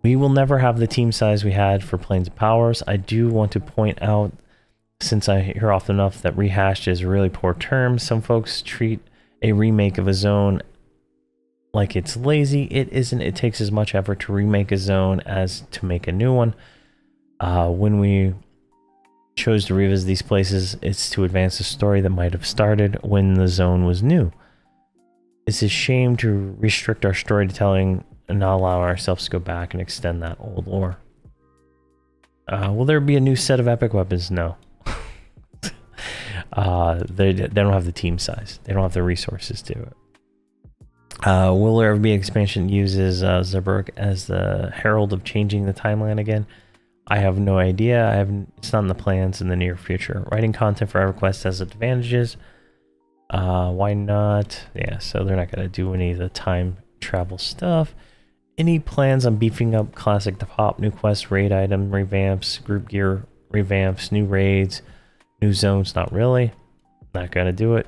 We will never have the team size we had for Planes of Powers. I do want to point out, since I hear often enough that rehashed is a really poor term, some folks treat a remake of a zone like it's lazy. It isn't. It takes as much effort to remake a zone as to make a new one. When we chose to revisit these places, it's to advance the story that might have started when the zone was new. It's a shame to restrict our storytelling and not allow ourselves to go back and extend that old lore. Will there be a new set of epic weapons? No. They don't have the team size. They don't have the resources to do it. Will there ever be expansion that uses Zerberg as the herald of changing the timeline again? I have no idea. It's not in the plans in the near future. Writing content for Everquest has advantages. Why not? Yeah, so they're not going to do any of the time travel stuff. Any plans on beefing up classic top, new quests, raid item revamps, group gear revamps, new raids, new zones? Not really. Not going to do it.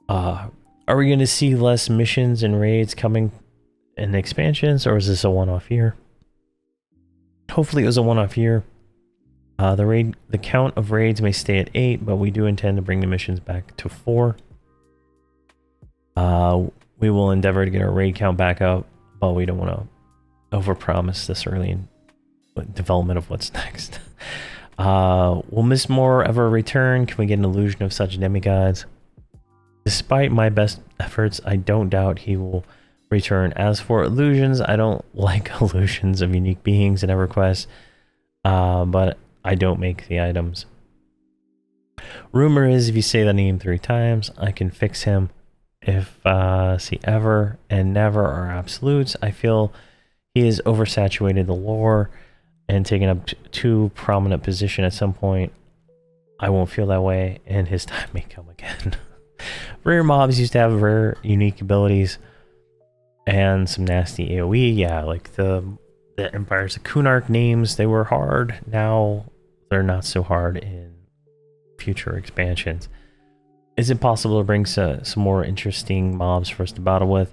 Are we going to see less missions and raids coming in expansions, or is this a one-off year? Hopefully it was a one-off year. The count of raids may stay at 8, but we do intend to bring the missions back to 4. We will endeavor to get our raid count back up, but we don't want to overpromise this early in development of what's next. Will Miss Moore ever return? Can we get an illusion of such demigods? Despite my best efforts, I don't doubt he will return. As for illusions, I don't like illusions of unique beings in EverQuest, but I don't make the items. Rumor is if you say the name 3 times, I can fix him. If see ever and never are absolutes, I feel he has oversaturated the lore and taken up too prominent position at some point. I won't feel that way, and his time may come again. Rare mobs used to have rare, unique abilities and some nasty AoE. Yeah, like the Empires of Kunark names, they were hard. Now they're not so hard in future expansions. Is it possible to bring some more interesting mobs for us to battle with?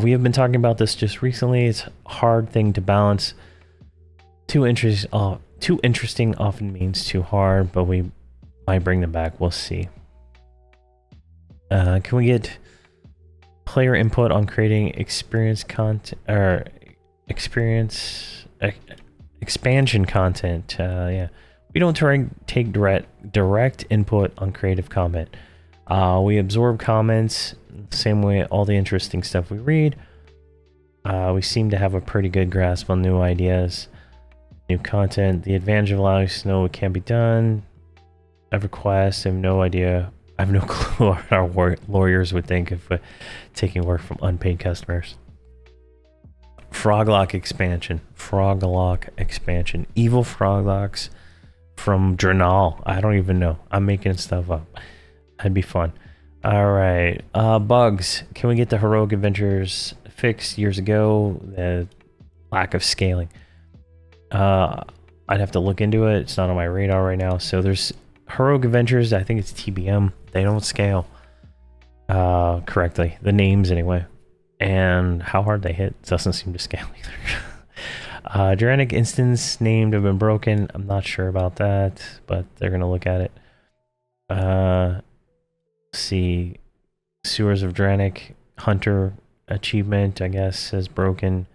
We have been talking about this just recently. It's a hard thing to balance. Too interesting often means too hard, but we might bring them back. We'll see. Can we get player input on creating expansion content? Yeah, we don't take direct input on creative comment. We absorb comments the same way all the interesting stuff we read. We seem to have a pretty good grasp on new ideas, new content. The advantage of allowing us to know what can be done. Everquest, I have no idea. I have no clue what our lawyers would think of taking work from unpaid customers. Froglock expansion. Evil Froglocks from Drenal. I don't even know. I'm making stuff up. That'd be fun. Alright. Bugs. Can we get the Heroic Adventures fixed years ago? The lack of scaling. I'd have to look into it. It's not on my radar right now. So there's Heroic Adventures. I think it's TBM. They don't scale correctly. The names anyway. And how hard they hit doesn't seem to scale either. Dranic instance named have been broken. I'm not sure about that, but they're going to look at it. See, Sewers of Dranic Hunter achievement, I guess, has broken.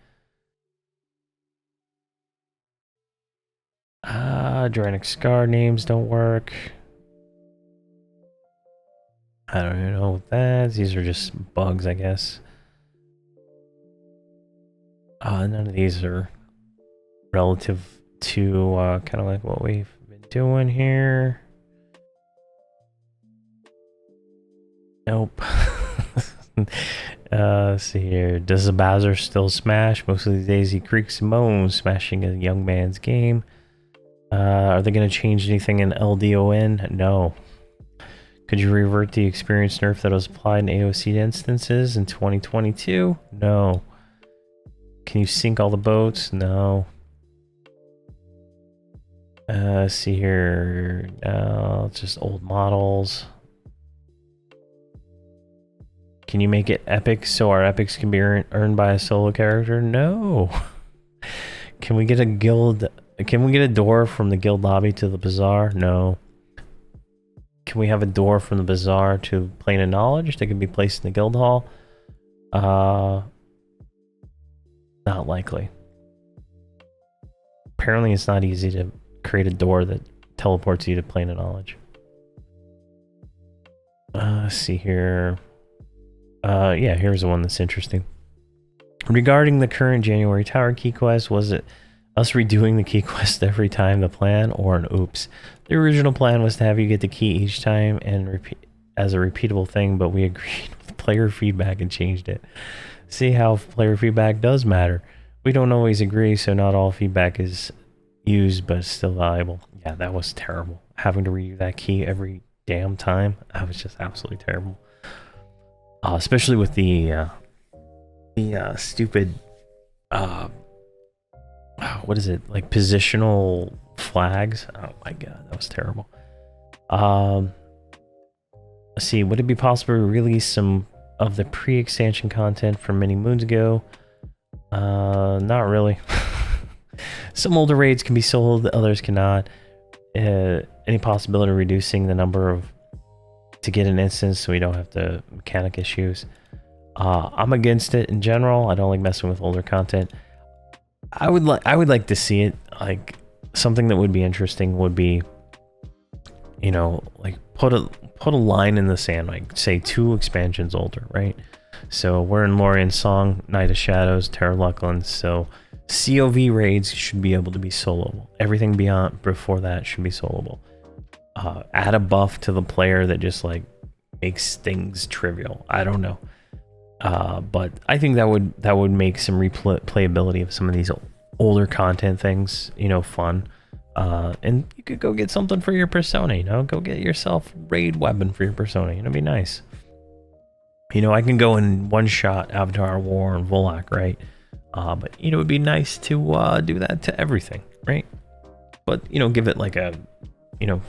Dranic Scar names don't work. I don't even know what that is. These are just bugs, I guess. None of these are relative to kind of like what we've been doing here. Nope. Let's see here. Does the Bowser still smash? Most of these days he creaks and moans, smashing a young man's game. Are they going to change anything in LDON? No. Could you revert the experience nerf that was applied in AOC instances in 2022? No. Can you sink all the boats? No. Let's see here. It's just old models. Can you make it epic so our epics can be earned by a solo character? No. Can we get a guild? Can we get a door from the guild lobby to the bazaar? No. Can we have a door from the bazaar to Plane of Knowledge that can be placed in the guild hall? Not likely. Apparently it's not easy to create a door that teleports you to Plane of Knowledge. Let's see here. Yeah, here's the one that's interesting. Regarding the current January Tower key quest, was it us redoing the key quest every time the plan, or an oops? The original plan was to have you get the key each time and repeat as a repeatable thing, but we agreed with player feedback and changed it. See how player feedback does matter. We don't always agree, so not all feedback is used, but still valuable. Yeah, that was terrible. Having to read that key every damn time, that was just absolutely terrible. Especially with the stupid, what is it, like positional flags? Oh my god, that was terrible. Let's see, would it be possible to release some of the pre-expansion content from many moons ago? Not really. Some older raids can be sold, others cannot. Any possibility of reducing the number to get an instance so we don't have the mechanic issues? I'm against it in general. I don't like messing with older content. I would like to see it, like something that would be interesting would be, you know, like put a line in the sand, like say 2 expansions older, right? So we're in Lorien's Song, Night of Shadows, Terror Lucklands, so COV raids should be able to be soloable. Everything before that should be soloable. Add a buff to the player that just like makes things trivial. I don't know. But I think that would make some replayability of some of these older content things, you know, fun. And you could go get something for your persona, you know, go get yourself raid weapon for your persona, you know, be nice. You know, I can go in one shot Avatar War and Volak, right? But you know, it'd be nice to do that to everything, right? But you know, give it like a, you know,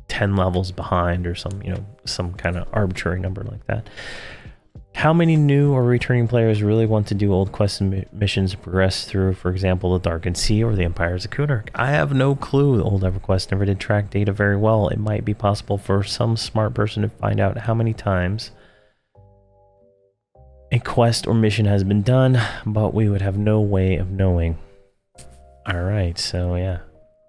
10 levels behind or some, you know, some kind of arbitrary number like that. How many new or returning players really want to do old quests and missions to progress through, for example, the Darkened Sea or the Empires of Kunark? I have no clue. Old Everquest never did track data very well. It might be possible for some smart person to find out how many times a quest or mission has been done, but we would have no way of knowing. All right, so yeah,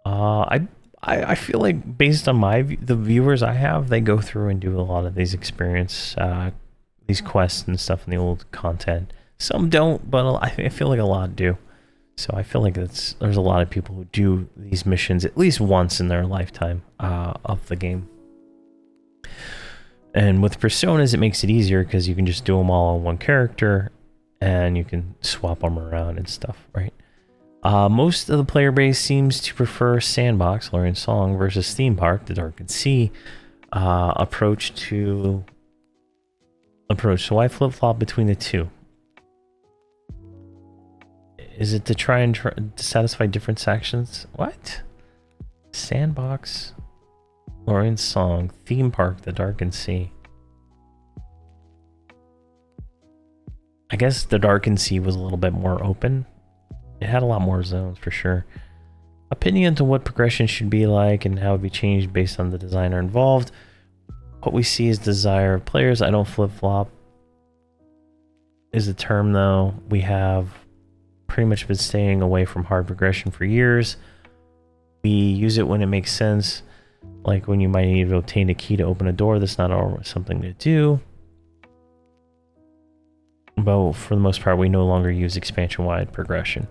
I feel like based on the viewers I have, they go through and do a lot of these these quests and stuff in the old content. Some don't, but I feel like a lot do. So I feel like there's a lot of people who do these missions at least once in their lifetime of the game. And with personas, it makes it easier because you can just do them all on one character and you can swap them around and stuff, right? Most of the player base seems to prefer Sandbox, Lorien's Song, versus Theme Park, the Darkened Sea approach. So I flip-flop between the two. Is it to try and to satisfy different sections? What? Sandbox, Lorien's Song, Theme Park, the Darkened Sea. I guess the Darkened Sea was a little bit more open. It had a lot more zones for sure. Opinion to what progression should be like and how it would be changed based on the designer involved. What we see is desire of players. I don't flip-flop is the term though. We have pretty much been staying away from hard progression for years. We use it when it makes sense, like when you might need to obtain a key to open a door. That's not always something to do. But for the most part, we no longer use expansion-wide progression.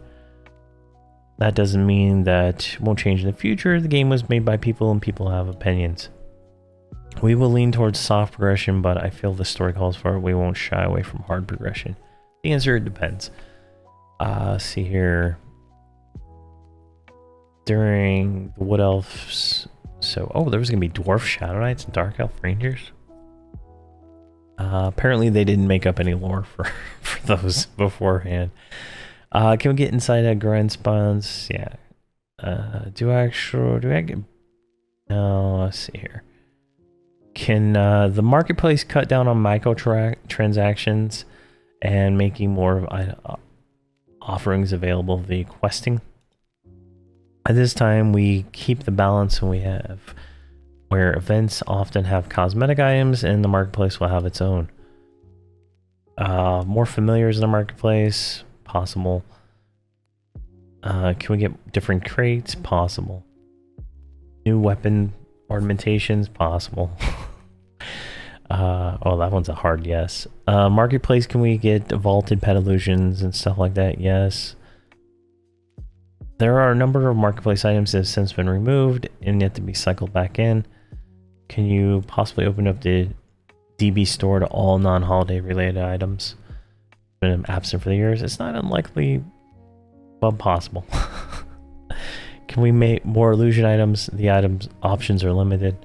That doesn't mean that it won't change in the future. The game was made by people and people have opinions. We will lean towards soft progression, but I feel the story calls for it. We won't shy away from hard progression. The answer, it depends. See here. During the Wood Elves, oh, there was going to be Dwarf Shadow Knights and Dark Elf Rangers. Apparently they didn't make up any lore for those beforehand. Can we get inside a grind spawns? Yeah. Do I get... No, let's see here. Can the marketplace cut down on microtransactions and making more offerings available via questing? At this time, we keep the balance we have, where events often have cosmetic items and the marketplace will have its own. More familiars in the marketplace, possible. Can we get different crates? Possible. New weapon ornamentations? Possible. Oh, that one's a hard yes. Marketplace, can we get vaulted pet illusions and stuff like that? Yes. There are a number of marketplace items that have since been removed and yet to be cycled back in. Can you possibly open up the DB store to all non-holiday related items? Been absent for the years. It's not unlikely, but possible. Can we make more illusion items? The items options are limited.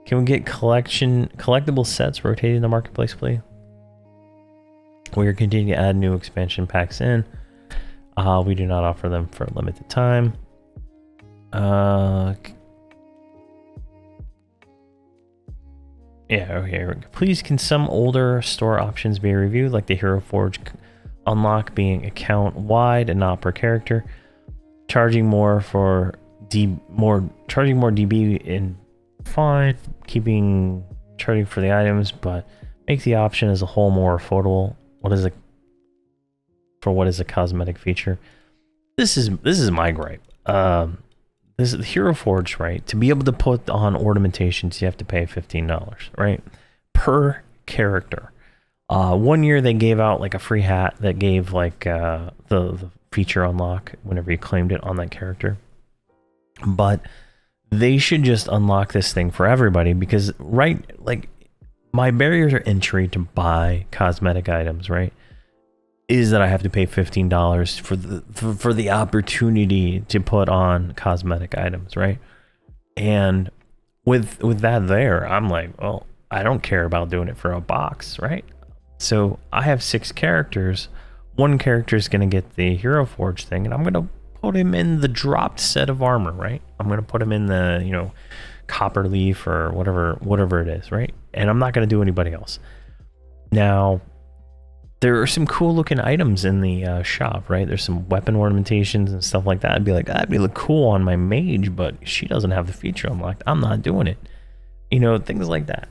Can we get collectible sets rotating in the marketplace, please? We are continuing to add new expansion packs in. We do not offer them for a limited time. Yeah, okay. Please, can some older store options be reviewed, like the Hero Forge unlock being account wide and not per character? Charging more for charging more DB in fine, charging for the items, but make the option as a whole more affordable. What is a cosmetic feature? This is my gripe. This is the Hero Forge, right? To be able to put on ornamentations, you have to pay $15, right? Per character. 1 year they gave out like a free hat that gave like the feature unlock whenever you claimed it on that character. But they should just unlock this thing for everybody, because like my barriers of entry to buy cosmetic items, right, is that I have to pay $15 for the opportunity to put on cosmetic items, right? And with that there, I'm like, well, I don't care about doing it for a box, right? So I have 6 characters. One character is going to get the Hero Forge thing, and I'm going to put him in the dropped set of armor, right? I'm going to put him in the, copper leaf or whatever it is, right? And I'm not going to do anybody else. Now, there are some cool looking items in the shop, right? There's some weapon ornamentations and stuff like that. I'd be like, that'd be look cool on my mage, but she doesn't have the feature unlocked. I'm not doing it. Things like that.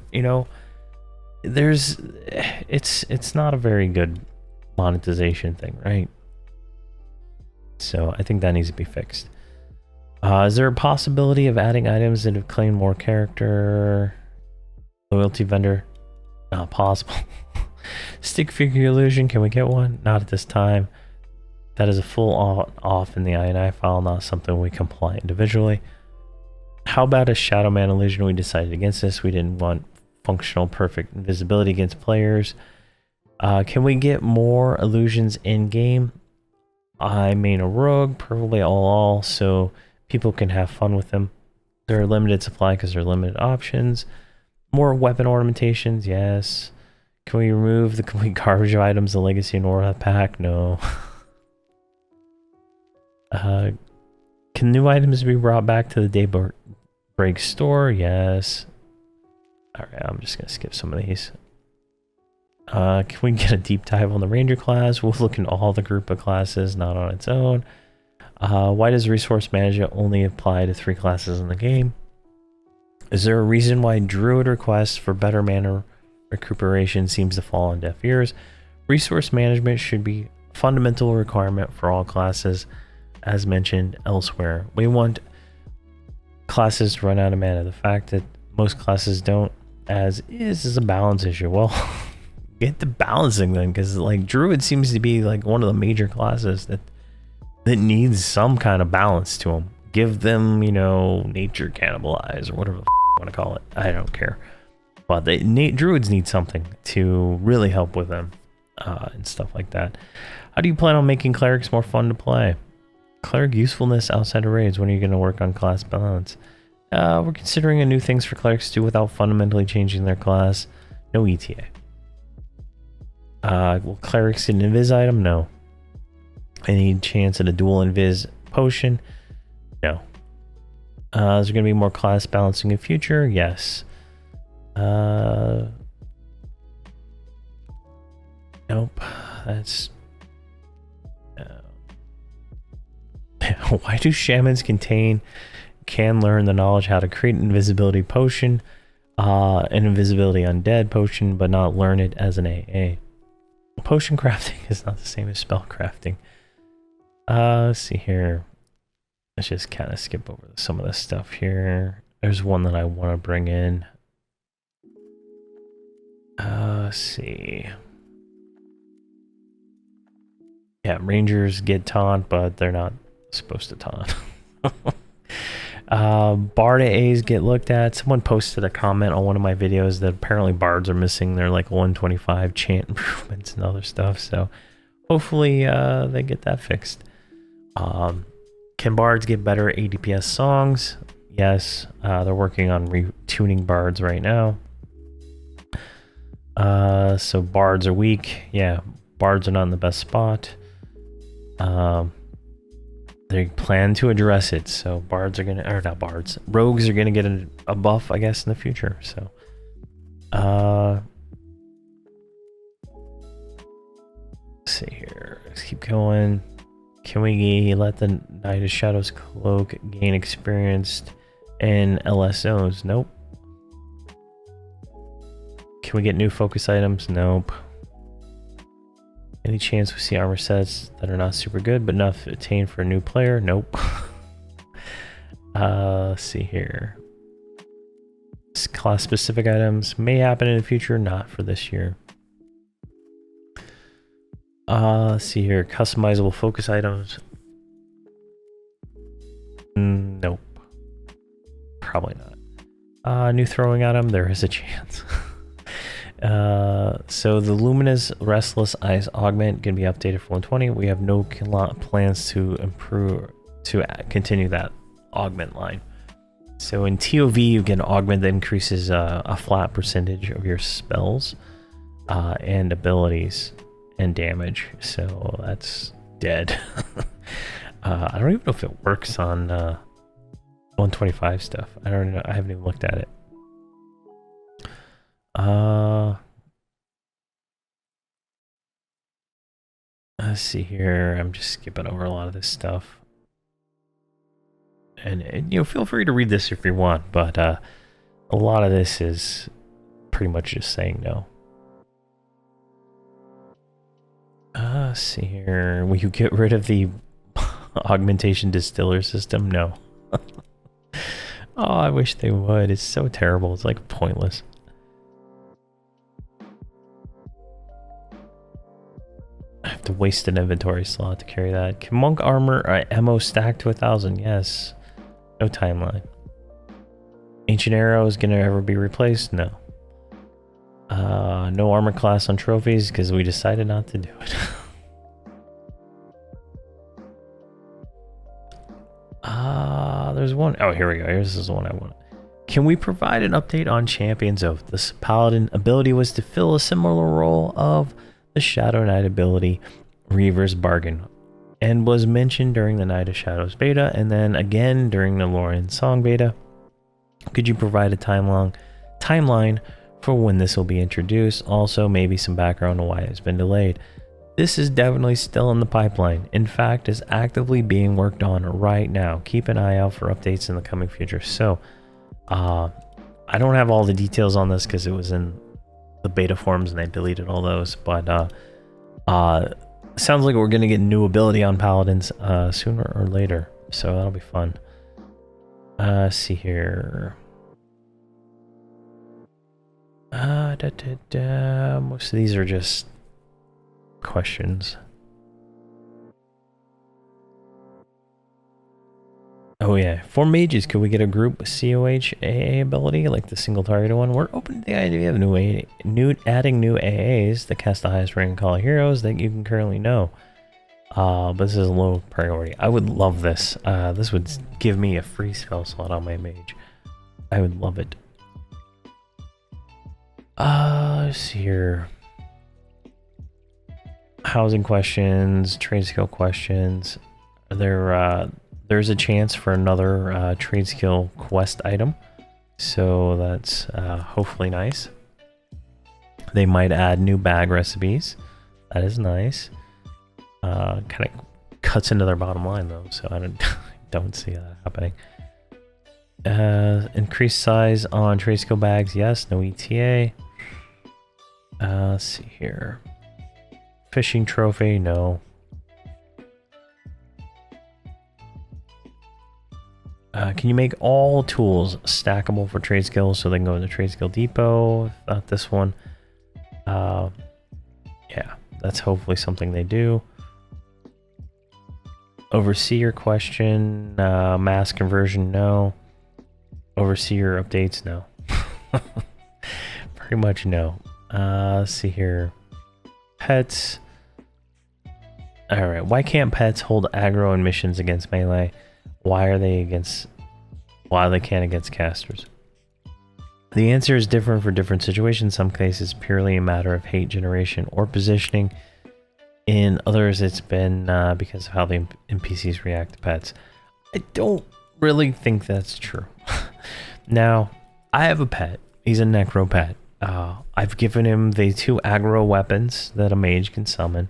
It's not a very good monetization thing, right? So I think that needs to be fixed. Is there a possibility of adding items that have claimed more character? Loyalty vendor? Not possible. Stick figure illusion, can we get one? Not at this time. That is a full off in the INI file, not something we comply individually. How about a Shadow Man illusion? We decided against this. We didn't want functional perfect invisibility against players. Can we get more illusions in game? I main a rogue, preferably all, so people can have fun with them. They're a limited supply because they're limited options. More weapon ornamentations, yes. Can we remove the complete garbage of items, the Legacy and Aura pack? No. Can new items be brought back to the Daybreak store? Yes. Alright, I'm just going to skip some of these. Can we get a deep dive on the Ranger class? We'll look into all the group of classes, not on its own. Why does Resource Management only apply to 3 classes in the game? Is there a reason why Druid requests for better mana recuperation seems to fall on deaf ears? Resource Management should be a fundamental requirement for all classes, as mentioned elsewhere. We want classes to run out of mana. The fact that most classes don't as is a balance issue. Well, get the balancing then, because like Druid seems to be like one of the major classes that needs some kind of balance to them. Give them, nature cannibalize or whatever the you want to call it. I don't care. But Druids need something to really help with them and stuff like that. How do you plan on making clerics more fun to play? Cleric usefulness outside of raids. When are you going to work on class balance? We're considering a new things for clerics to do without fundamentally changing their class. No ETA. Will clerics get an invis item? No. Any chance at a dual invis potion? No. Is there going to be more class balancing in future? Yes. Nope. That's... Why do shamans can learn the knowledge how to create an invisibility potion, an invisibility undead potion, but not learn it as an AA? Potion crafting is not the same as spell crafting. Let's see here. Let's just kind of skip over some of this stuff here. There's one that I want to bring in. Let's see. Yeah, Rangers get taunt, but they're not supposed to taunt. Bard AAs get looked at. Someone posted a comment on one of my videos that apparently bards are missing their like 125 chant improvements and other stuff. So hopefully they get that fixed. Can bards get better at 80ps songs? Yes, they're working on retuning bards right now. So bards are weak. Yeah, bards are not in the best spot. They plan to address it, so bards are gonna, or not bards, rogues are gonna get a buff, I guess, in the future. So, let's see here. Let's keep going. Can we let the Knight of Shadows cloak gain experience in LSOs? Nope. Can we get new focus items? Nope. Any chance we see armor sets that are not super good but enough to attain for a new player? Nope. Let's see here. Class specific items may happen in the future, not for this year. Let's see here. Customizable focus items. Nope. Probably not. New throwing item, there is a chance. So the Luminous Restless Ice Augment can be updated for 120. We have no plans to continue that augment line. So in TOV, you get an augment that increases a flat percentage of your spells and abilities and damage. So that's dead. I don't even know if it works on 125 stuff. I don't know. I haven't even looked at it. Let's see here. I'm just skipping over a lot of this stuff. And you know, feel free to read this if you want, but a lot of this is pretty much just saying no. Let's see here. Will you get rid of the augmentation distiller system? No. Oh, I wish they would. It's so terrible. It's like pointless. I have to waste an inventory slot to carry that. Can monk armor ammo stack to 1,000? Yes. No timeline. Ancient arrow is gonna ever be replaced? No. No armor class on trophies because we decided not to do it. There's one. Oh, here we go. Here's the one I want. Can we provide an update on Champion's Oath? This paladin ability was to fill a similar role of the Shadow Knight ability, Reaver's Bargain, and was mentioned during the Knight of Shadows beta and then again during the Lorien Song beta. Could you provide a timeline for when this will be introduced? Also, maybe some background on why it's been delayed. This is definitely still in the pipeline. In fact, is actively being worked on right now. Keep an eye out for updates in the coming future. So, I don't have all the details on this because it was in the beta forums and they deleted all those, but sounds like we're gonna get new ability on paladins sooner or later, so that'll be fun. See here. Most of these are just questions. Oh yeah, for mages, could we get a group COH AA ability like the single targeted one? We're open to the idea of adding new AAs that cast the highest rank call heroes that you can currently know. But this is a low priority. I would love this. This would give me a free spell slot on my mage. I would love it. Let's see here. Housing questions, trade skill questions. There's a chance for another trade skill quest item, so that's hopefully nice. They might add new bag recipes. That is nice. Kind of cuts into their bottom line though, so I don't see that happening. Increased size on trade skill bags, yes. No ETA. Let's see here. Fishing trophy, no. Can you make all tools stackable for trade skills so they can go in the trade skill depot? Not this one. Yeah, that's hopefully something they do. Overseer question, mass conversion, no. oversee your updates? No. Pretty much no. Let's see here. Pets. Alright, why can't pets hold aggro in missions against melee? Why they can't against casters? The answer is different for different situations. Some cases purely a matter of hate generation or positioning. In others, it's been because of how the NPCs react to pets. I don't really think that's true. Now, I have a pet. He's a necro pet. I've given him the 2 aggro weapons that a mage can summon.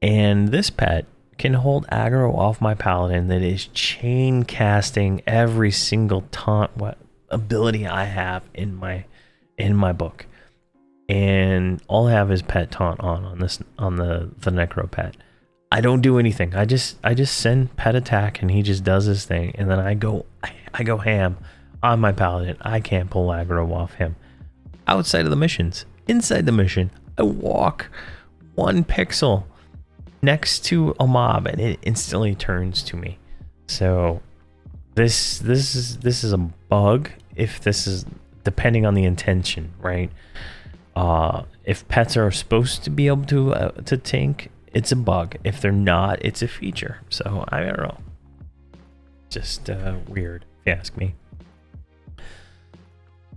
And this pet can hold aggro off my paladin that is chain casting every single taunt ability I have in my book. And all I have is pet taunt on the necro pet. I don't do anything. I just send pet attack and he just does his thing, and then I go ham on my paladin. I can't pull aggro off him. Outside of the missions, inside the mission, I walk 1 pixel next to a mob and it instantly turns to me. So this is a bug. If this is depending on the intention, right? If pets are supposed to be able to tank, it's a bug. If they're not, it's a feature. So I don't know. Just weird, if you ask me.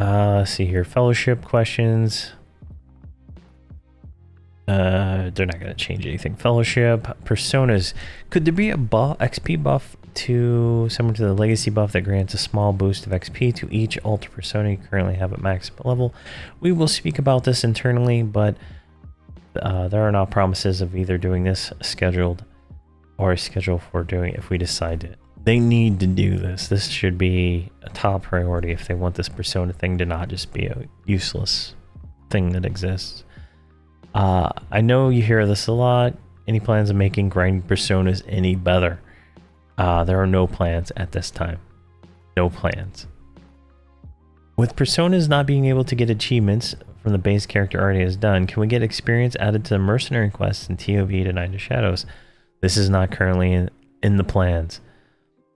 Let's see here. Fellowship questions. They're not going to change anything. Fellowship, personas. Could there be a XP buff similar to the legacy buff that grants a small boost of XP to each alter persona you currently have at max level? We will speak about this internally, but there are not promises of either doing this scheduled or a schedule for doing it if we decide it. They need to do this. This should be a top priority if they want this persona thing to not just be a useless thing that exists. I know you hear this a lot. Any plans of making grinding personas any better? There are no plans at this time. No plans. With personas not being able to get achievements from the base character already has done, can we get experience added to the mercenary quests and TOV to Night of Shadows? This is not currently in the plans.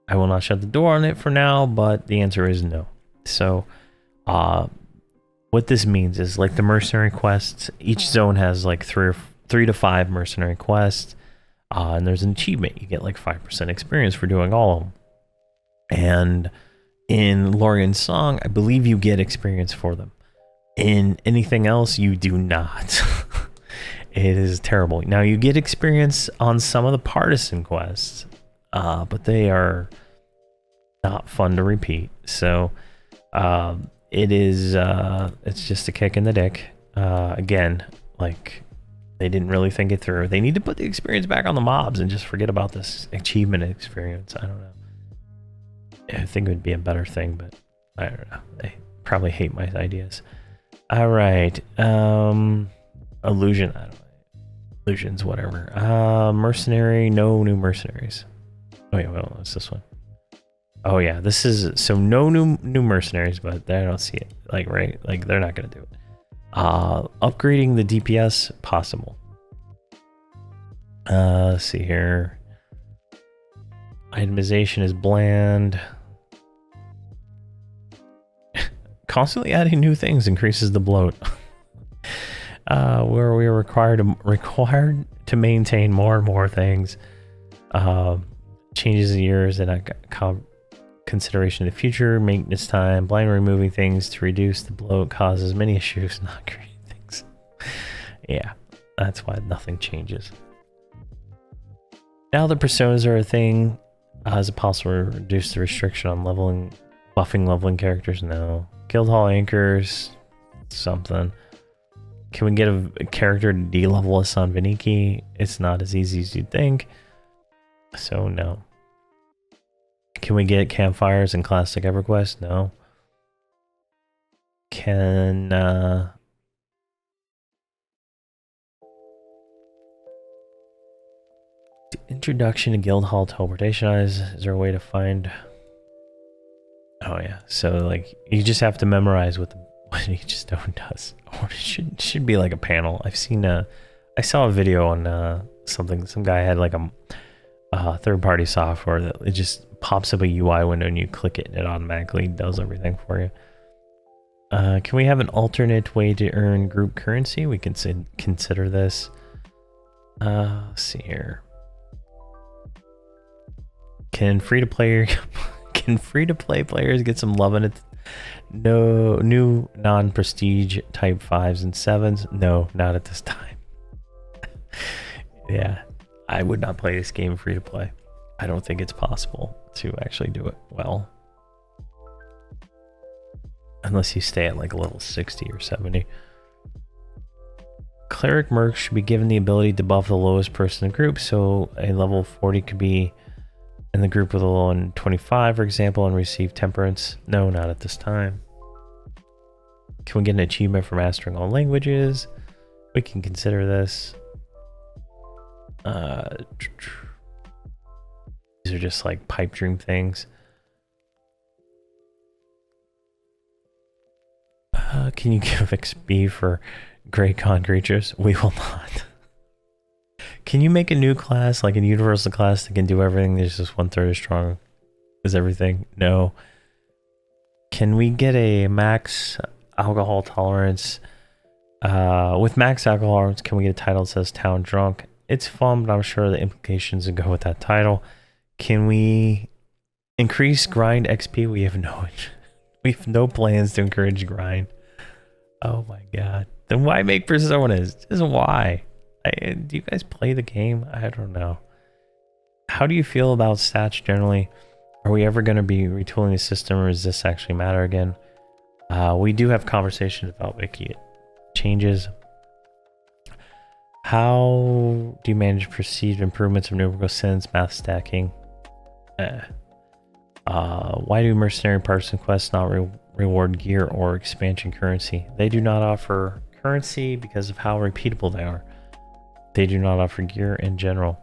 I will not shut the door on it for now, but the answer is no. So, what this means is, like the mercenary quests, each zone has like 3 to 5 mercenary quests, and there's an achievement. You get like 5% experience for doing all of them. And in Lorian's Song, I believe you get experience for them. In anything else, you do not. It is terrible. Now, you get experience on some of the partisan quests, but they are not fun to repeat. So, it's just a kick in the dick. Again, like, they didn't really think it through. They need to put the experience back on the mobs and just forget about this achievement experience. I don't know. I think it would be a better thing, but I don't know. They probably hate my ideas. All right. Illusion. I don't know. Illusions, whatever. Mercenary. No new mercenaries. Oh yeah, well, it's this one. Oh yeah, this is so no new mercenaries, but I don't see it. Like, right? Like, they're not gonna do it. Upgrading the DPS possible. Let's see here. Itemization is bland. Constantly adding new things increases the bloat. Where we are required to maintain more and more things. Changes in years and consideration of the future, maintenance time, blind removing things to reduce the bloat causes many issues, not creating things. Yeah, that's why nothing changes. Now the personas are a thing. Is it possible to reduce the restriction on buffing leveling characters? No. Guildhall anchors, something. Can we get a character to de-level us on Veniki? It's not as easy as you'd think. So no. Can we get campfires in classic Everquest? No. Can the introduction to Guildhall teleportation eyes, is there a way to find? Oh yeah, so like you just have to memorize what each stone does, or it should be like a panel. I saw a video on something. Some guy had like third-party software that it just pops up a UI window and you click it and it automatically does everything for you. Can we have an alternate way to earn group currency? We can consider this. Let's see here. Can free-to-play players get some love in it? No, new non-prestige type 5s and 7s. No, not at this time. Yeah, I would not play this game free-to-play. I don't think it's possible to actually do it well. Unless you stay at like level 60 or 70. Cleric mercs should be given the ability to buff the lowest person in the group, so a level 40 could be in the group with a level 25, for example, and receive temperance. No, not at this time. Can we get an achievement for mastering all languages? We can consider this. These are just like pipe dream things. Can you give XP for Grey Con creatures? We will not. Can you make a new class, like a universal class that can do everything? There's just 1/3 as strong as everything. No. Can we get a max alcohol tolerance? With max alcohol tolerance, can we get a title that says Town Drunk? It's fun, but I'm sure the implications would go with that title. Can we increase grind XP? We have no plans to encourage grind. Oh my god. Then why make personas? Just why? Do you guys play the game? I don't know. How do you feel about stats generally? Are we ever going to be retooling the system, or does this actually matter again? We do have conversations about making it changes. How do you manage perceived improvements of numerical sense, math stacking? Why do mercenary parts and quests not reward gear or expansion currency? They do not offer currency because of how repeatable they are. They do not offer gear in general.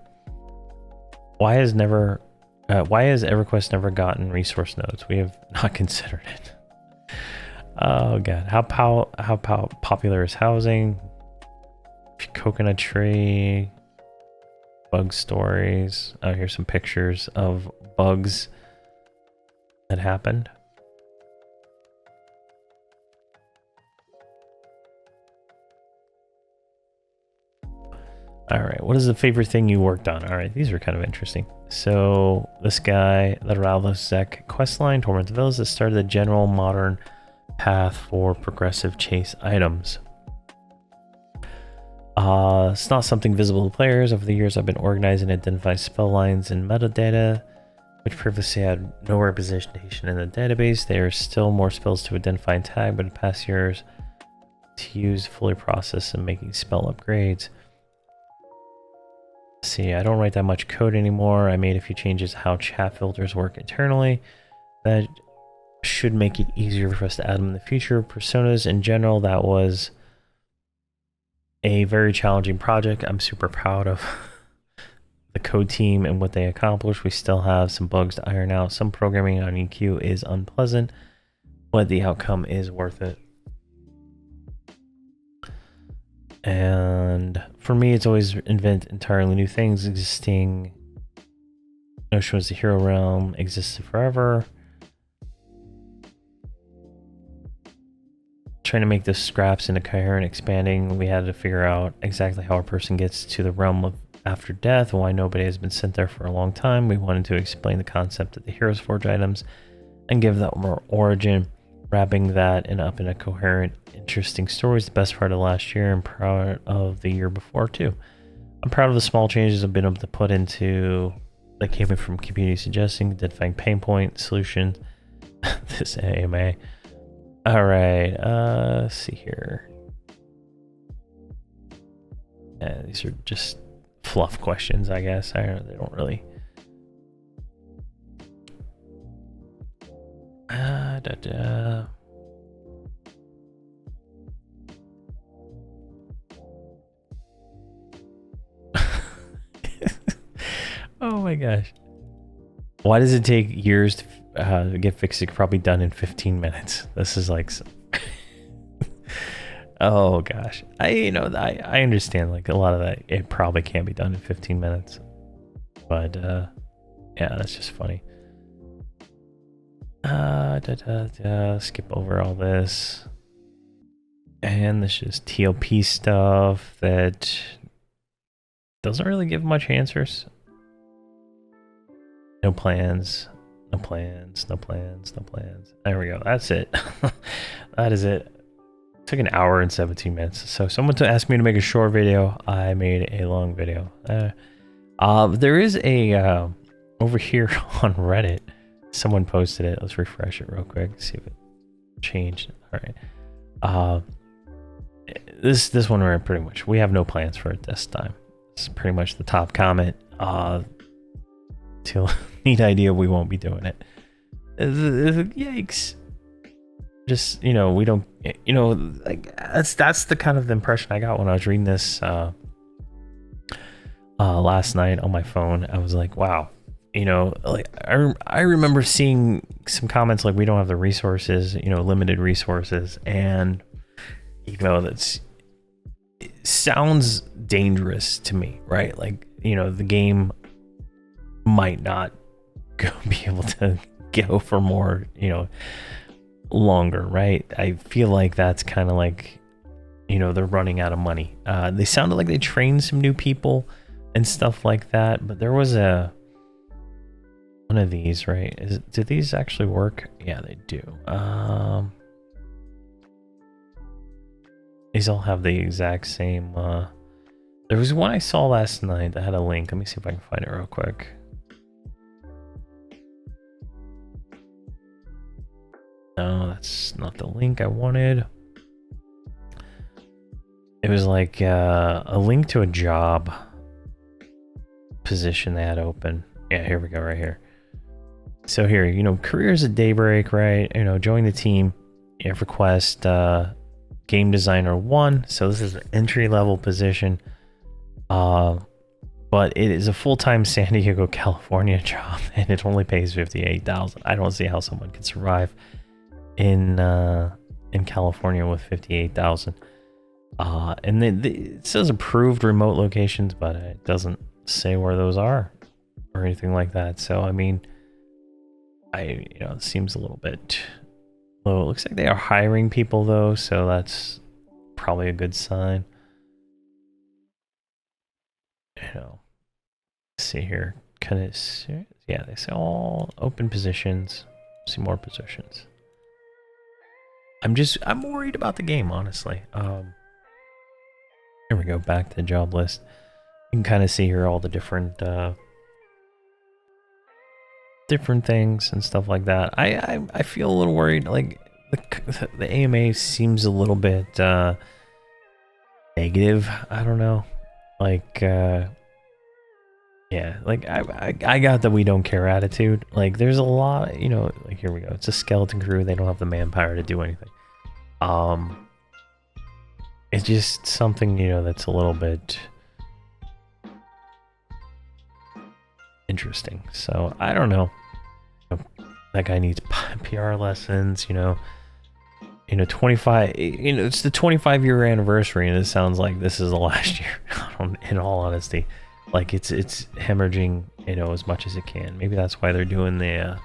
Why has EverQuest never gotten resource nodes? We have not considered it. Oh god, how popular is housing? Coconut tree, bug stories. Oh, here's some pictures of bugs that happened. All right, what is the favorite thing you worked on? All right, these are kind of interesting. So this guy, the Ralosek questline, Torment the Villas, that started the general modern path for progressive chase items. It's not something visible to players. Over the years, I've been organizing and identifying spell lines and metadata, which previously had no representation in the database. There are still more spells to identify and tag, but in past years, to use fully processed and making spell upgrades. See, I don't write that much code anymore. I made a few changes to how chat filters work internally. That should make it easier for us to add them in the future. Personas in general, that was a very challenging project. I'm super proud of the code team and what they accomplished. We still have some bugs to iron out. Some programming on EQ is unpleasant, but the outcome is worth it. And for me, it's always invent entirely new things. Existing notion was the hero realm existed forever. Trying to make the scraps into coherent expanding, we had to figure out exactly how a person gets to the realm of after death and why nobody has been sent there for a long time. We wanted to explain the concept of the Heroes Forge items and give that more origin, wrapping that up in a coherent, interesting story is the best part of last year and proud of the year before too. I'm proud of the small changes I've been able to put into that came in from community suggesting, identifying pain point, solution, this AMA. All right, let's see here. Yeah, these are just fluff questions, I guess. They don't really. Oh my gosh. Why does it take years to get fixed? It could probably done in 15 minutes. This is like oh gosh. I understand like a lot of that it probably can't be done in 15 minutes. But yeah, that's just funny. Skip over all this. And this is TLP stuff that doesn't really give much answers. No plans, no plans, no plans, no plans. There we go. That's it. That is it. Took an hour and 17 minutes. So someone asked me to make a short video. I made a long video. There is a over here on Reddit. Someone posted it. Let's refresh it real quick. See if it changed. All right. This one where pretty much we have no plans for it this time. It's pretty much the top comment. Till neat idea, we won't be doing it. Yikes. Just, you know, we don't, you know, like that's the kind of impression I got when I was reading this last night on my phone. I was like, wow, you know, like I remember seeing some comments like we don't have the resources, you know, limited resources, and you know, it sounds dangerous to me, right? Like, you know, the game might not be able to go for more, you know, longer, right? I feel like that's kind of like, you know, they're running out of money. They sounded like they trained some new people and stuff like that, but there was one of these, right? Do these actually work? Yeah, they do. These all have the exact same. There was one I saw last night that had a link. Let me see if I can find it real quick. No, that's not the link I wanted. It was like a link to a job position they had open. Yeah, here we go, right here. So here, you know, careers at Daybreak, right? You know, join the team. Everquest, game designer 1. So this is an entry-level position. But it is a full-time San Diego, California job, and it only pays $58,000. I don't see how someone could survive in California with $58,000. And it says approved remote locations, but it doesn't say where those are or anything like that. So I mean, you know, it seems a little bit low. It looks like they are hiring people though, so that's probably a good sign. You know, let's see here. Yeah, they say all open positions. See more positions. I'm worried about the game, honestly. Here we go, back to the job list. You can kind of see here all the different things and stuff like that. I feel a little worried. Like the AMA seems a little bit negative. I don't know. Like yeah, like I got the we don't care attitude. Like there's a lot, you know, like here we go. It's a skeleton crew. They don't have the manpower to do anything. It's just something, you know, that's a little bit interesting. So I don't know. That guy needs PR lessons, you know. 25, you know, it's the 25-year anniversary, and it sounds like this is the last year, in all honesty. Like it's hemorrhaging, you know, as much as it can. Maybe that's why they're doing the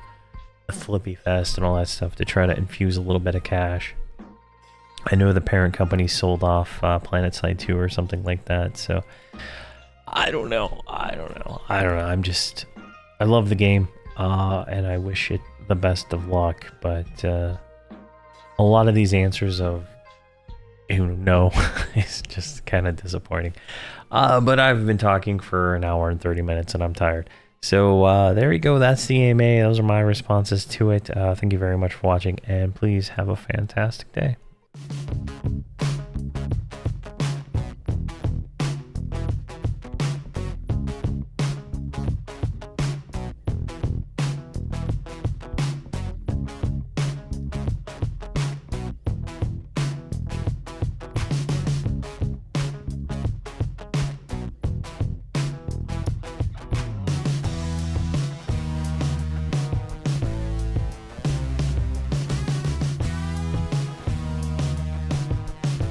Flippy Fest and all that stuff, to try to infuse a little bit of cash. I know the parent company sold off PlanetSide 2 or something like that, so I don't know. I love the game, and I wish it the best of luck, but a lot of these answers of, you know, is just kind of disappointing. But I've been talking for an hour and 30 minutes, and I'm tired. So there you go. That's the AMA. Those are my responses to it. Thank you very much for watching, and please have a fantastic day.